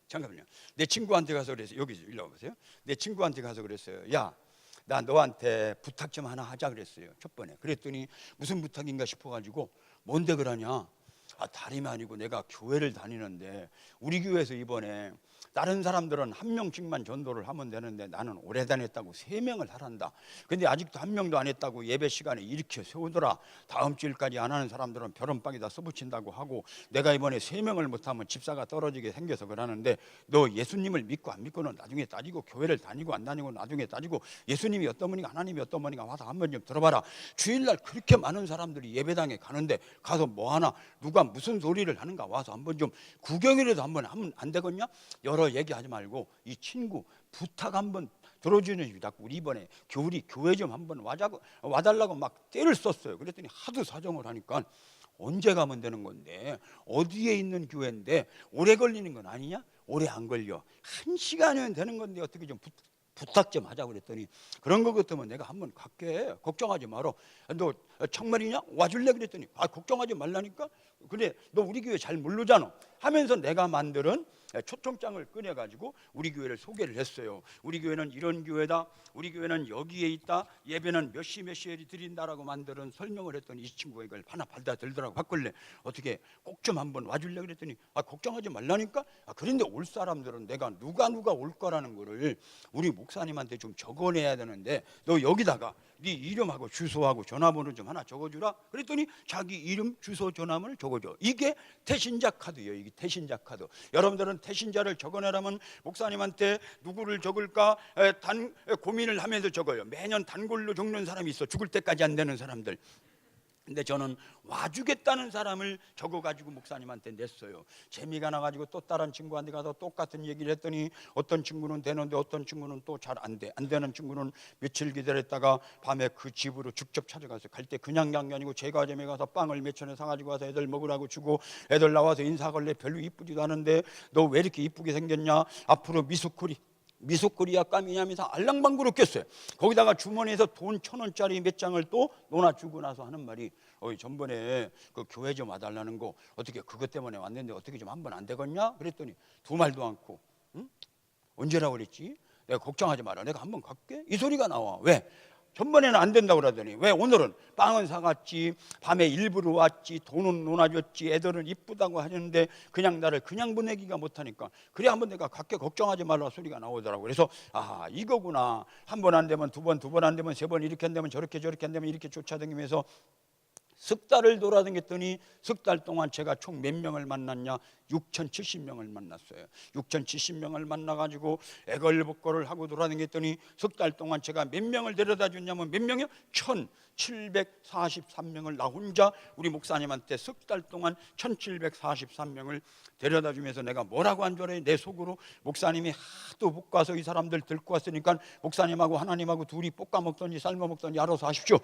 잠깐만요. 내 친구한테 가서 그랬어요. 여기 일로 와보세요. 내 친구한테 가서 그랬어요. 야, 나 너한테 부탁 좀 하나 하자 그랬어요. 첫 번에. 그랬더니 무슨 부탁인가 싶어가지고 뭔데 그러냐? 다름이 아니고 내가 교회를 다니는데 우리 교회에서 이번에 다른 사람들은 한 명씩만 전도를 하면 되는데 나는 오래 다녔다고 3명을 하란다. 근데 아직도 한 명도 안 했다고 예배 시간에 일으켜 세우더라. 다음 주일까지 안 하는 사람들은 벼른빵에다 써붙인다고 하고, 내가 이번에 3명을 못하면 집사가 떨어지게 생겨서 그러는데, 너 예수님을 믿고 안 믿고는 나중에 따지고, 교회를 다니고 안 다니고 나중에 따지고, 예수님이 어떤 분인가 하나님이 어떤 분인가 와서 한번 좀 들어봐라. 주일날 그렇게 많은 사람들이 예배당에 가는데 가서 뭐하나, 누가 무슨 소리를 하는가 와서 한번 좀 구경이라도 한번 하면 안 되겠냐? 여러 얘기하지 말고 이 친구 부탁 한번 들어주는 줄 자꾸 우리 이번에 교회 좀 한번 와달라고 막 때를 썼어요. 그랬더니 하도 사정을 하니까 언제 가면 되는 건데, 어디에 있는 교회인데 오래 걸리는 건 아니냐? 오래 안 걸려. 1시간이면 되는 건데 어떻게 좀 부탁 좀 하자고 그랬더니, 그런 거 같으면 내가 한번 갈게. 걱정하지 마라. 너 정말이냐? 와줄래? 그랬더니 걱정하지 말라니까. 그래, 너 우리 교회 잘 모르잖아 하면서 내가 만드는 초청장을 꺼내가지고 우리 교회를 소개를 했어요. 우리 교회는 이런 교회다, 우리 교회는 여기에 있다, 예배는 몇 시에 드린다라고 만드는 설명을 했더니 이 친구가 이걸 하나 받아들더라고. 바꿀래? 어떻게 꼭 좀 한번 와줄래? 그랬더니 걱정하지 말라니까. 그런데 올 사람들은 내가 누가 올 거라는 거를 우리 목사님한테 좀 적어내야 되는데, 너 여기다가 네 이름하고 주소하고 전화번호 좀 하나 적어주라. 그랬더니 자기 이름, 주소, 전화번호를 적어줘. 이게 태신자 카드예요. 이게 태신자 카드. 여러분들은 태신자를 적어내라면 목사님한테 누구를 적을까 고민을 하면서 적어요. 매년 단골로 적는 사람이 있어. 죽을 때까지 안 되는 사람들. 근데 저는 와주겠다는 사람을 적어가지고 목사님한테 냈어요. 재미가 나가지고 또 다른 친구한테 가서 똑같은 얘기를 했더니 어떤 친구는 되는데 어떤 친구는 또 잘 안 돼. 안 되는 친구는 며칠 기다렸다가 밤에 그 집으로 직접 찾아가서, 갈 때 그냥 간 게 아니고 제과점에 가서 빵을 몇 천에 사가지고 와서 애들 먹으라고 주고, 애들 나와서 인사걸래 별로 이쁘지도 않은데 너 왜 이렇게 이쁘게 생겼냐? 앞으로 미숫코리아 까미냐면서 알랑방구를 꼈어요. 거기다가 주머니에서 돈 1,000원짜리 몇 장을 또 놓아주고 나서 하는 말이, 전번에 그 교회 좀 와달라는 거 어떻게 그것 때문에 왔는데 어떻게 좀 한번 안 되겠냐? 그랬더니 두 말도 않고, 응? 언제라고 그랬지? 내가 걱정하지 마라, 내가 한번 갈게. 이 소리가 나와. 왜? 전번에는 안 된다고 그러더니 왜 오늘은 빵은 사갔지, 밤에 일부러 왔지, 돈은 놓아줬지, 애들은 이쁘다고 하는데 그냥 나를 그냥 보내기가 못하니까, 그래 한번 내가 갈게, 걱정하지 말라 소리가 나오더라고. 그래서 이거구나. 한 번 안 되면 두 번, 두 번 안 되면 세 번, 이렇게 안 되면 저렇게, 저렇게 안 되면 이렇게 쫓아다니면서 석 달을 돌아다녔더니 석 달 동안 제가 총 몇 명을 만났냐? 6,070명을 만났어요. 6,070명을 만나가지고 애걸복걸을 하고 돌아다녔더니 석 달 동안 제가 몇 명을 데려다 줬냐면, 몇 명이요? 1,743명을 나 혼자 우리 목사님한테 석 달 동안 1,743명을 데려다 주면서 내가 뭐라고 한 줄 알아요? 내 속으로, 목사님이 하도 못 가서 이 사람들 들고 왔으니까 목사님하고 하나님하고 둘이 볶아 먹든지 삶아 먹든지 알아서 하십시오.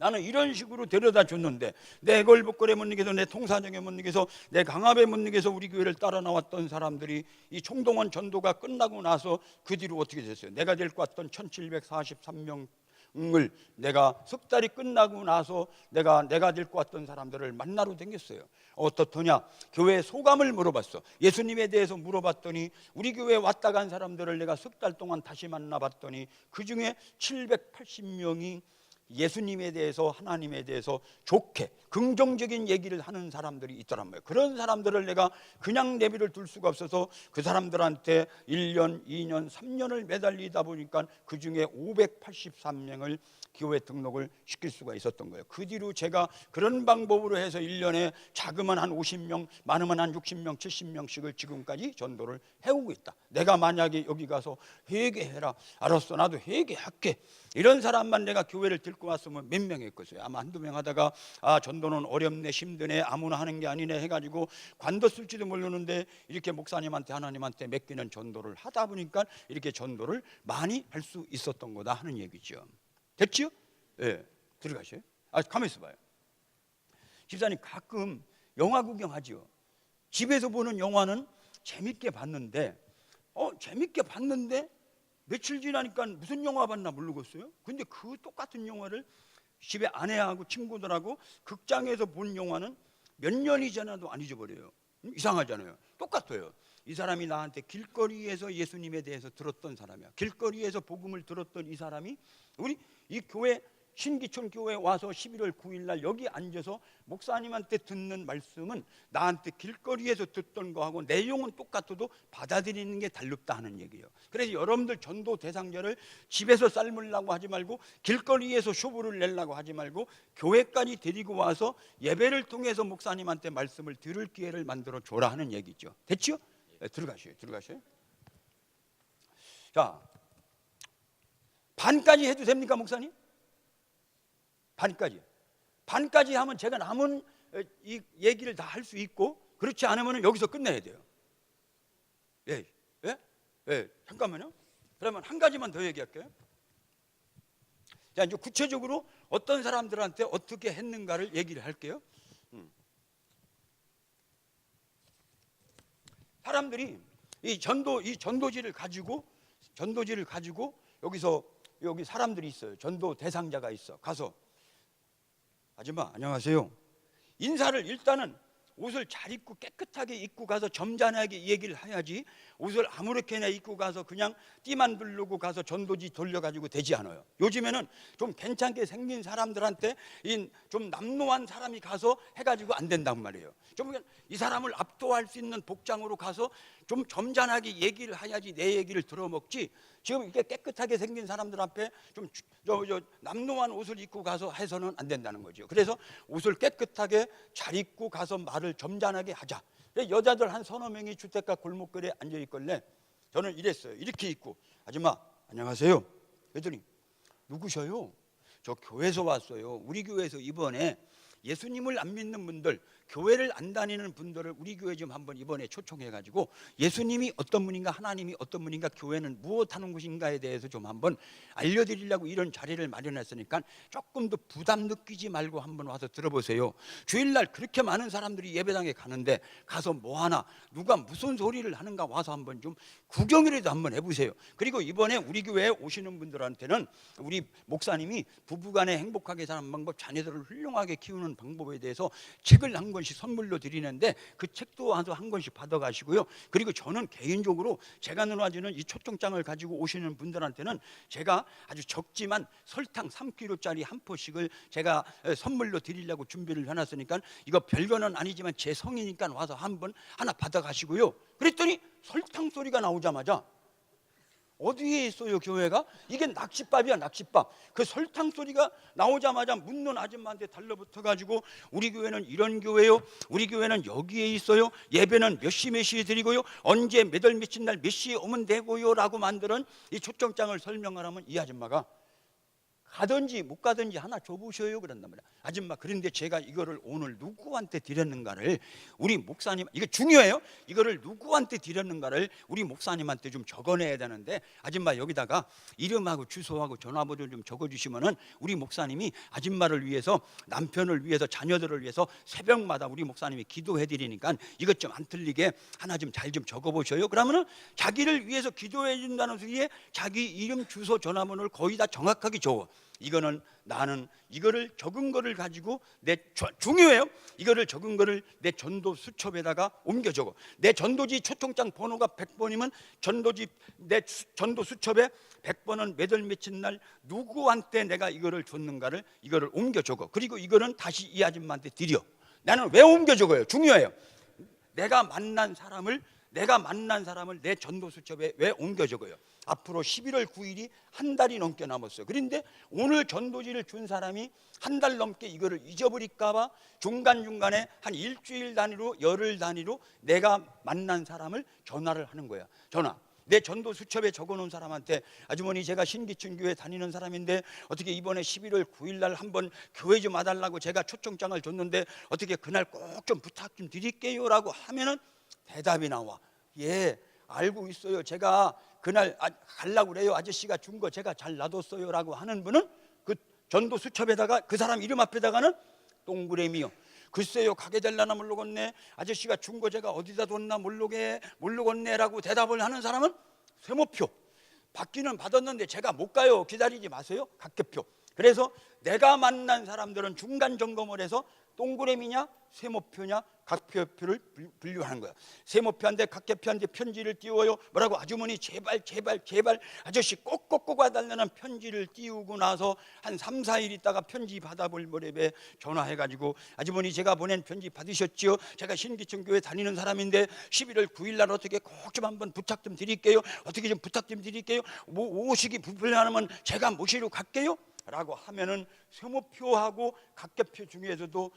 나는 이런 식으로 데려다 줬는데, 내 걸복걸에 못 이겨서, 내 통사정에 못 이겨서, 내 강압에 못 이겨서 우리 교회를 따라 나왔던 사람들이 이 총동원 전도가 끝나고 나서 그 뒤로 어떻게 됐어요? 내가 데리고 왔던 1,743명을 내가 석 달이 끝나고 나서 내가 데리고 왔던 사람들을 만나러 다녔어요. 어떻더냐? 교회 소감을 물어봤어. 예수님에 대해서 물어봤더니, 우리 교회에 왔다 간 사람들을 내가 석 달 동안 다시 만나봤더니 그 중에 780명이 예수님에 대해서, 하나님에 대해서 좋게 긍정적인 얘기를 하는 사람들이 있더란 말이에요. 그런 사람들을 내가 그냥 내비를 둘 수가 없어서 그 사람들한테 1년, 2년, 3년을 매달리다 보니까 그 중에 583명을 교회 등록을 시킬 수가 있었던 거예요. 그 뒤로 제가 그런 방법으로 해서 1년에 작으면 한 50명, 많으면 한 60명, 70명씩을 지금까지 전도를 해오고 있다. 내가 만약에 여기 가서 회개해라, 알았어, 나도 회개할게, 이런 사람만 내가 교회를 들고 왔으면 몇 명 했겠어요? 아마 한두 명 하다가 전도는 어렵네, 힘드네, 아무나 하는 게 아니네 해가지고 관뒀을지도 모르는데, 이렇게 목사님한테 하나님한테 맡기는 전도를 하다 보니까 이렇게 전도를 많이 할 수 있었던 거다 하는 얘기죠. 됐지요? 예, 들어가셔요. 가만히 있어봐요. 집사님 가끔 영화 구경하죠. 집에서 보는 영화는 재밌게 봤는데 며칠 지나니까 무슨 영화 봤나 모르겠어요. 근데 그 똑같은 영화를 집에 아내하고 친구들하고 극장에서 본 영화는 몇 년이 지나도 안 잊어버려요. 이상하잖아요. 똑같아요. 이 사람이 나한테 길거리에서 예수님에 대해서 들었던 사람이야. 길거리에서 복음을 들었던 이 사람이 우리 이 교회 신기촌 교회에 와서 11월 9일 날 여기 앉아서 목사님한테 듣는 말씀은 나한테 길거리에서 듣던 거하고 내용은 똑같아도 받아들이는 게 달랐다 하는 얘기예요. 그래서 여러분들 전도 대상자를 집에서 삶으려고 하지 말고 길거리에서 쇼부를 내려고 하지 말고 교회까지 데리고 와서 예배를 통해서 목사님한테 말씀을 들을 기회를 만들어 줘라 하는 얘기죠. 됐죠? 네, 들어가셔요. 자, 반까지 해도 됩니까, 목사님? 반까지 하면 제가 남은 이 얘기를 다 할 수 있고, 그렇지 않으면 여기서 끝내야 돼요. 예, 잠깐만요. 그러면 한 가지만 더 얘기할게요. 자, 이제 구체적으로 어떤 사람들한테 어떻게 했는가를 얘기를 할게요. 사람들이 이 전도지를 가지고 여기 사람들이 있어요. 전도 대상자가 있어. 가서 아줌마 안녕하세요. 인사를 일단은 옷을 잘 입고 깨끗하게 입고 가서 점잖하게 얘기를 해야지, 옷을 아무렇게나 입고 가서 그냥 띠만 두르고 가서 전도지 돌려가지고 되지 않아요. 요즘에는 좀 괜찮게 생긴 사람들한테 좀 남노한 사람이 가서 해가지고 안 된단 말이에요. 좀 이 사람을 압도할 수 있는 복장으로 가서 좀 점잖하게 얘기를 해야지 내 얘기를 들어먹지, 지금 이렇게 깨끗하게 생긴 사람들 앞에 좀 남노한 옷을 입고 가서 해서는 안 된다는 거죠. 그래서 옷을 깨끗하게 잘 입고 가서 말을 점잖하게 하자. 여자들 한 서너 명이 주택가 골목거리에 앉아있길래 저는 이랬어요. 이렇게 입고 아줌마 안녕하세요. 그랬더니 누구셔요? 저 교회에서 왔어요. 우리 교회에서 이번에 예수님을 안 믿는 분들, 교회를 안 다니는 분들을 우리 교회 좀 한번 이번에 초청해가지고 예수님이 어떤 분인가, 하나님이 어떤 분인가, 교회는 무엇하는 곳인가에 대해서 좀 한번 알려드리려고 이런 자리를 마련했으니까 조금 더 부담 느끼지 말고 한번 와서 들어보세요. 주일날 그렇게 많은 사람들이 예배당에 가는데 가서 뭐하나, 누가 무슨 소리를 하는가 와서 한번 좀 구경이라도 한번 해보세요. 그리고 이번에 우리 교회에 오시는 분들한테는 우리 목사님이 부부간에 행복하게 사는 방법, 자녀들을 훌륭하게 키우는 방법에 대해서 책을 한 권씩 선물로 드리는데 그 책도 와서 한 권씩 받아가시고요. 그리고 저는 개인적으로 제가 나눠주는 이 초청장을 가지고 오시는 분들한테는 제가 아주 적지만 설탕 3kg짜리 한 포씩을 제가 선물로 드리려고 준비를 해놨으니까 이거 별거는 아니지만 제 성이니까 와서 한번 하나 받아가시고요. 그랬더니 설탕 소리가 나오자마자 어디에 있어요 교회가? 이게 낚싯밥이야, 낚싯밥. 그 설탕 소리가 나오자마자 묻는 아줌마한테 달라붙어가지고 우리 교회는 이런 교회요, 우리 교회는 여기에 있어요, 예배는 몇 시에 드리고요, 언제 몇 월 며칠 날 몇 시에 오면 되고요 라고 만드는 이 초청장을 설명을 하면 이 아줌마가 가든지 못 가든지 하나 줘보셔요 그런단 말이야. 아줌마, 그런데 제가 이거를 오늘 누구한테 드렸는가를 우리 목사님, 이거 중요해요. 이거를 누구한테 드렸는가를 우리 목사님한테 좀 적어내야 되는데, 아줌마 여기다가 이름하고 주소하고 전화번호 좀 적어주시면은 우리 목사님이 아줌마를 위해서, 남편을 위해서, 자녀들을 위해서 새벽마다 우리 목사님이 기도해드리니까 이것 좀 안 틀리게 하나 좀 잘 좀 적어보셔요. 그러면은 자기를 위해서 기도해 준다는 소리에 자기 이름, 주소, 전화번호를 거의 다 정확하게 적어. 이거는 나는 이거를 적은 거를 가지고 중요해요. 이거를 적은 거를 내 전도 수첩에다가 옮겨 적어. 내 전도지 초청장 번호가 100번이면 내 전도 수첩에 100번은 몇 월 며칠 날 누구한테 내가 이거를 줬는가를 이거를 옮겨 적어. 그리고 이거는 다시 이 아줌마한테 드려. 나는 왜 옮겨 적어요? 중요해요. 내가 만난 사람을 내 전도 수첩에 왜 옮겨 적어요? 앞으로 11월 9일이 한 달이 넘게 남았어요. 그런데 오늘 전도지를 준 사람이 한 달 넘게 이거를 잊어버릴까 봐 중간중간에 한 일주일 단위로, 열흘 단위로 내가 만난 사람을 전화를 하는 거야. 전화. 내 전도 수첩에 적어놓은 사람한테 아주머니 제가 신기춘 교회 다니는 사람인데 어떻게 이번에 11월 9일 날 한번 교회 좀 와달라고 제가 초청장을 줬는데 어떻게 그날 꼭 좀 부탁 좀 드릴게요 라고 하면은 대답이 나와. 예, 알고 있어요. 제가 그날 가려고 그래요. 아저씨가 준 거 제가 잘 놔뒀어요 라고 하는 분은 그 전도 수첩에다가 그 사람 이름 앞에다가는 동그라미요. 글쎄요, 가게 될라나 모르겠네. 아저씨가 준 거 제가 어디다 뒀나 모르겠네 라고 대답을 하는 사람은 세모표. 받기는 받았는데 제가 못 가요. 기다리지 마세요. 각개표. 그래서 내가 만난 사람들은 중간 점검을 해서 동그라미냐 세모표냐 각계표를 분류하는 거야. 세모표한테 각계표한테 편지를 띄워요. 뭐라고? 아주머니 제발 제발 제발 아저씨 꼭꼭꼭 와달라는 편지를 띄우고 나서 한 3, 4일 있다가 편지 받아볼 무렵에 전화해가지고 아주머니 제가 보낸 편지 받으셨지요? 제가 신기청 교회 다니는 사람인데 11월 9일 날 어떻게 꼭 좀 한번 부탁 좀 드릴게요. 어떻게 좀 부탁 좀 드릴게요. 오시기 불편하면 제가 모시러 갈게요. 라고 하면은 세모표하고 각계표 중에서도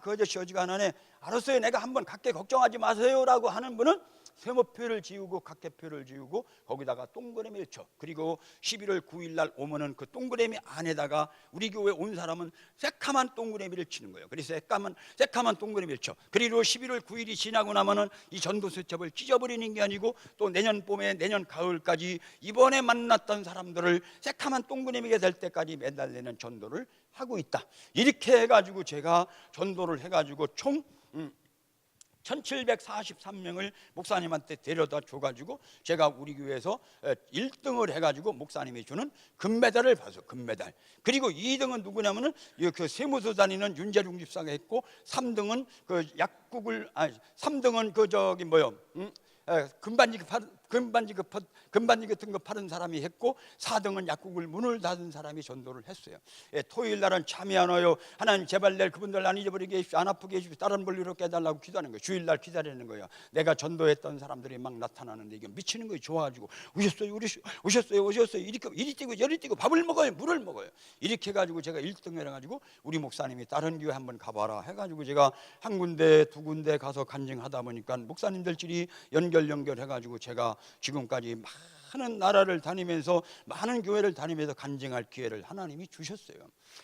그 아저씨 어지간하네, 알았어요, 내가 한번 갈게, 걱정하지 마세요 라고 하는 분은 세모표를 지우고 각계표를 지우고 거기다가 동그라미를 쳐. 그리고 11월 9일 날 오면은 그 동그라미 안에다가 우리 교회 온 사람은 새카만 동그라미를 치는 거예요. 그래서 새카만 동그라미를 쳐. 그리고 11월 9일이 지나고 나면은 이 전도서첩을 찢어버리는 게 아니고 또 내년 봄에 내년 가을까지 이번에 만났던 사람들을 새카만 동그라미가 될 때까지 매달리는 전도를 하고 있다. 이렇게 해가지고 제가 전도를 해가지고 총 1743명을 목사님한테 데려다 줘가지고 제가 우리 교회에서 1등을 해가지고 목사님이 주는 금메달을 받았어요. 금메달. 그리고 2등은 누구냐면은 그 세무서 다니는 윤재룡 집사가 했고 3등은 그 약국을 3등은 그 저기 뭐요? 금반지 같은 거 파는 사람이 했고 4등은 약국을 문을 닫은 사람이 전도를 했어요. 토요일 날은 잠이 안 와요. 하나님 제발 내일 그분들 안 잊어버리게 해주십시오. 안 아프게 해주십시오. 다른 볼일로 깨달라고 기도하는 거예요. 주일날 기다리는 거예요. 내가 전도했던 사람들이 막 나타나는데 이게 미치는 거예요. 좋아가지고 오셨어요. 이리 뛰고 저리 뛰고 밥을 먹어요, 물을 먹어요. 이렇게 해가지고 제가 1등을 해가지고 우리 목사님이 다른 교회 한번 가봐라 해가지고 제가 한 군데 두 군데 가서 간증하다 보니까 목사님들끼리 연결해가지고 제가 지금까지 많은 나라를 다니면서 많은 교회를 다니면서 간증할 기회를 하나님이 주셨어요.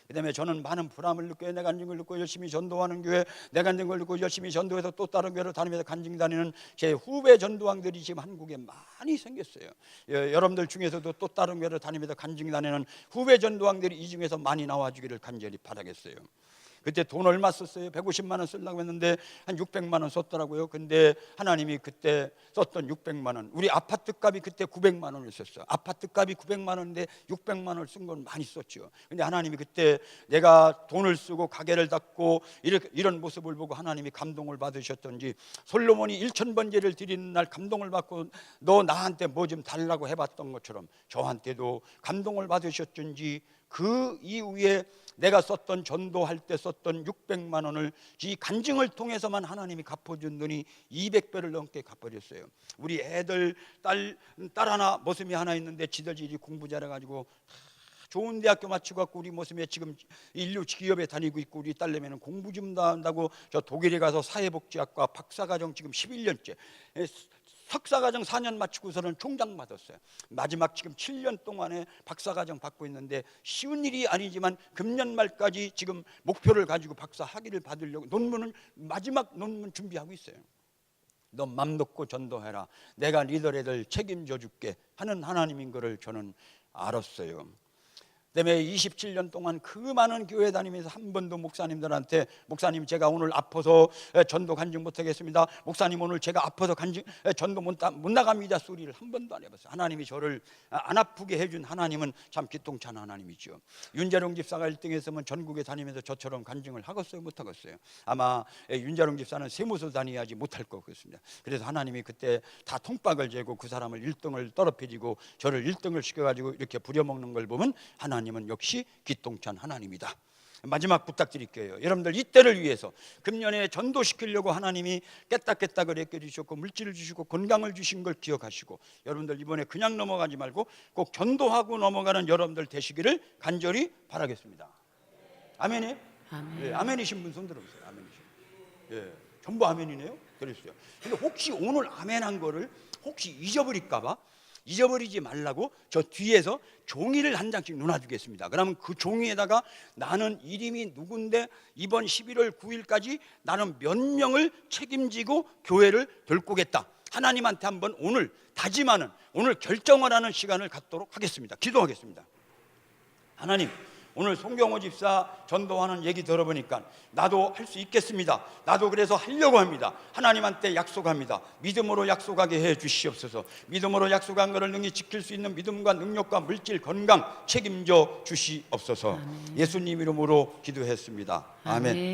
그 다음에 저는 많은 보람을 느껴요. 내 간증을 듣고 열심히 전도하는 교회, 내 간증을 듣고 열심히 전도해서 또 다른 교회를 다니면서 간증 다니는 제 후배 전도왕들이 지금 한국에 많이 생겼어요. 여러분들 중에서도 또 다른 교회를 다니면서 간증 다니는 후배 전도왕들이 이 중에서 많이 나와주기를 간절히 바라겠어요. 그때 돈 얼마 썼어요? 150만 원 쓰려고 했는데 한 600만 원 썼더라고요. 근데 하나님이 그때 썼던 600만 원, 우리 아파트 값이 그때 900만 원을 썼어요. 아파트 값이 900만 원인데 600만 원을 쓴 건 많이 썼죠. 근데 하나님이 그때 내가 돈을 쓰고 가게를 닫고 이런 모습을 보고 하나님이 감동을 받으셨던지, 솔로몬이 1000번제를 드리는 날 감동을 받고 너 나한테 뭐 좀 달라고 해봤던 것처럼 저한테도 감동을 받으셨던지, 그 이후에 내가 썼던 전도할 때 썼던 600만 원을 이 간증을 통해서만 하나님이 갚아준 돈이 200배를 넘게 갚아줬어요. 우리 애들 딸 하나 모습이 하나 있는데 지들이 공부 잘해가지고 좋은 대학교 마치고 갖고 우리 모습에 지금 인류 기업에 다니고 있고, 우리 딸내미는 공부 좀 더 한다고 저 독일에 가서 사회복지학과 박사과정 지금 11년째, 석사과정 4년 마치고서는 총장 받았어요. 마지막 지금 7년 동안에 박사과정 받고 있는데 쉬운 일이 아니지만 금년 말까지 지금 목표를 가지고 박사 학위를 받으려고 마지막 논문 준비하고 있어요. 너 맘 놓고 전도해라, 내가 니들애들 책임져 줄게 하는 하나님인 것을 저는 알았어요. 그다음에 27년 동안 그 많은 교회 다니면서 한 번도 목사님들한테 목사님 제가 오늘 아파서 전도 간증 못하겠습니다, 목사님 오늘 제가 아파서 전도 못 나갑니다 소리를 한 번도 안 해봤어요. 하나님이 저를 안 아프게 해준 하나님은 참 기똥찬 하나님이죠. 윤재룡 집사가 1등 했으면 전국에 다니면서 저처럼 간증을 하겠어요, 못하겠어요? 아마 윤재룡 집사는 세무서 다녀야지 못할 것 같습니다. 그래서 하나님이 그때 다 통박을 재고 그 사람을 1등을 떨어뜨리고 저를 1등을 시켜가지고 이렇게 부려먹는 걸 보면 하나님은 역시 기똥찬 하나님이다. 마지막 부탁드릴게요. 여러분들 이때를 위해서 금년에 전도시키려고 하나님이 깨딱깨딱을 애껴주셨고 물질을 주시고 건강을 주신 걸 기억하시고, 여러분들 이번에 그냥 넘어가지 말고 꼭 전도하고 넘어가는 여러분들 되시기를 간절히 바라겠습니다. 아멘이에요? 아멘. 예, 아멘이신 분 손 들어보세요. 아멘이신 분. 예, 전부 아멘이네요. 그랬어요. 근데 혹시 오늘 아멘한 거를 혹시 잊어버리지 말라고 저 뒤에서 종이를 한 장씩 놓아주겠습니다. 그러면 그 종이에다가 나는 이름이 누군데 이번 11월 9일까지 나는 몇 명을 책임지고 교회를 돌보겠다, 하나님한테 한번 오늘 다짐하는, 오늘 결정을 하는 시간을 갖도록 하겠습니다. 기도하겠습니다. 하나님, 오늘 송경호 집사 전도하는 얘기 들어보니까 나도 할 수 있겠습니다. 나도 그래서 하려고 합니다. 하나님한테 약속합니다. 믿음으로 약속하게 해 주시옵소서. 믿음으로 약속한 것을 능히 지킬 수 있는 믿음과 능력과 물질 건강 책임져 주시옵소서. 예수님 이름으로 기도했습니다. 아멘.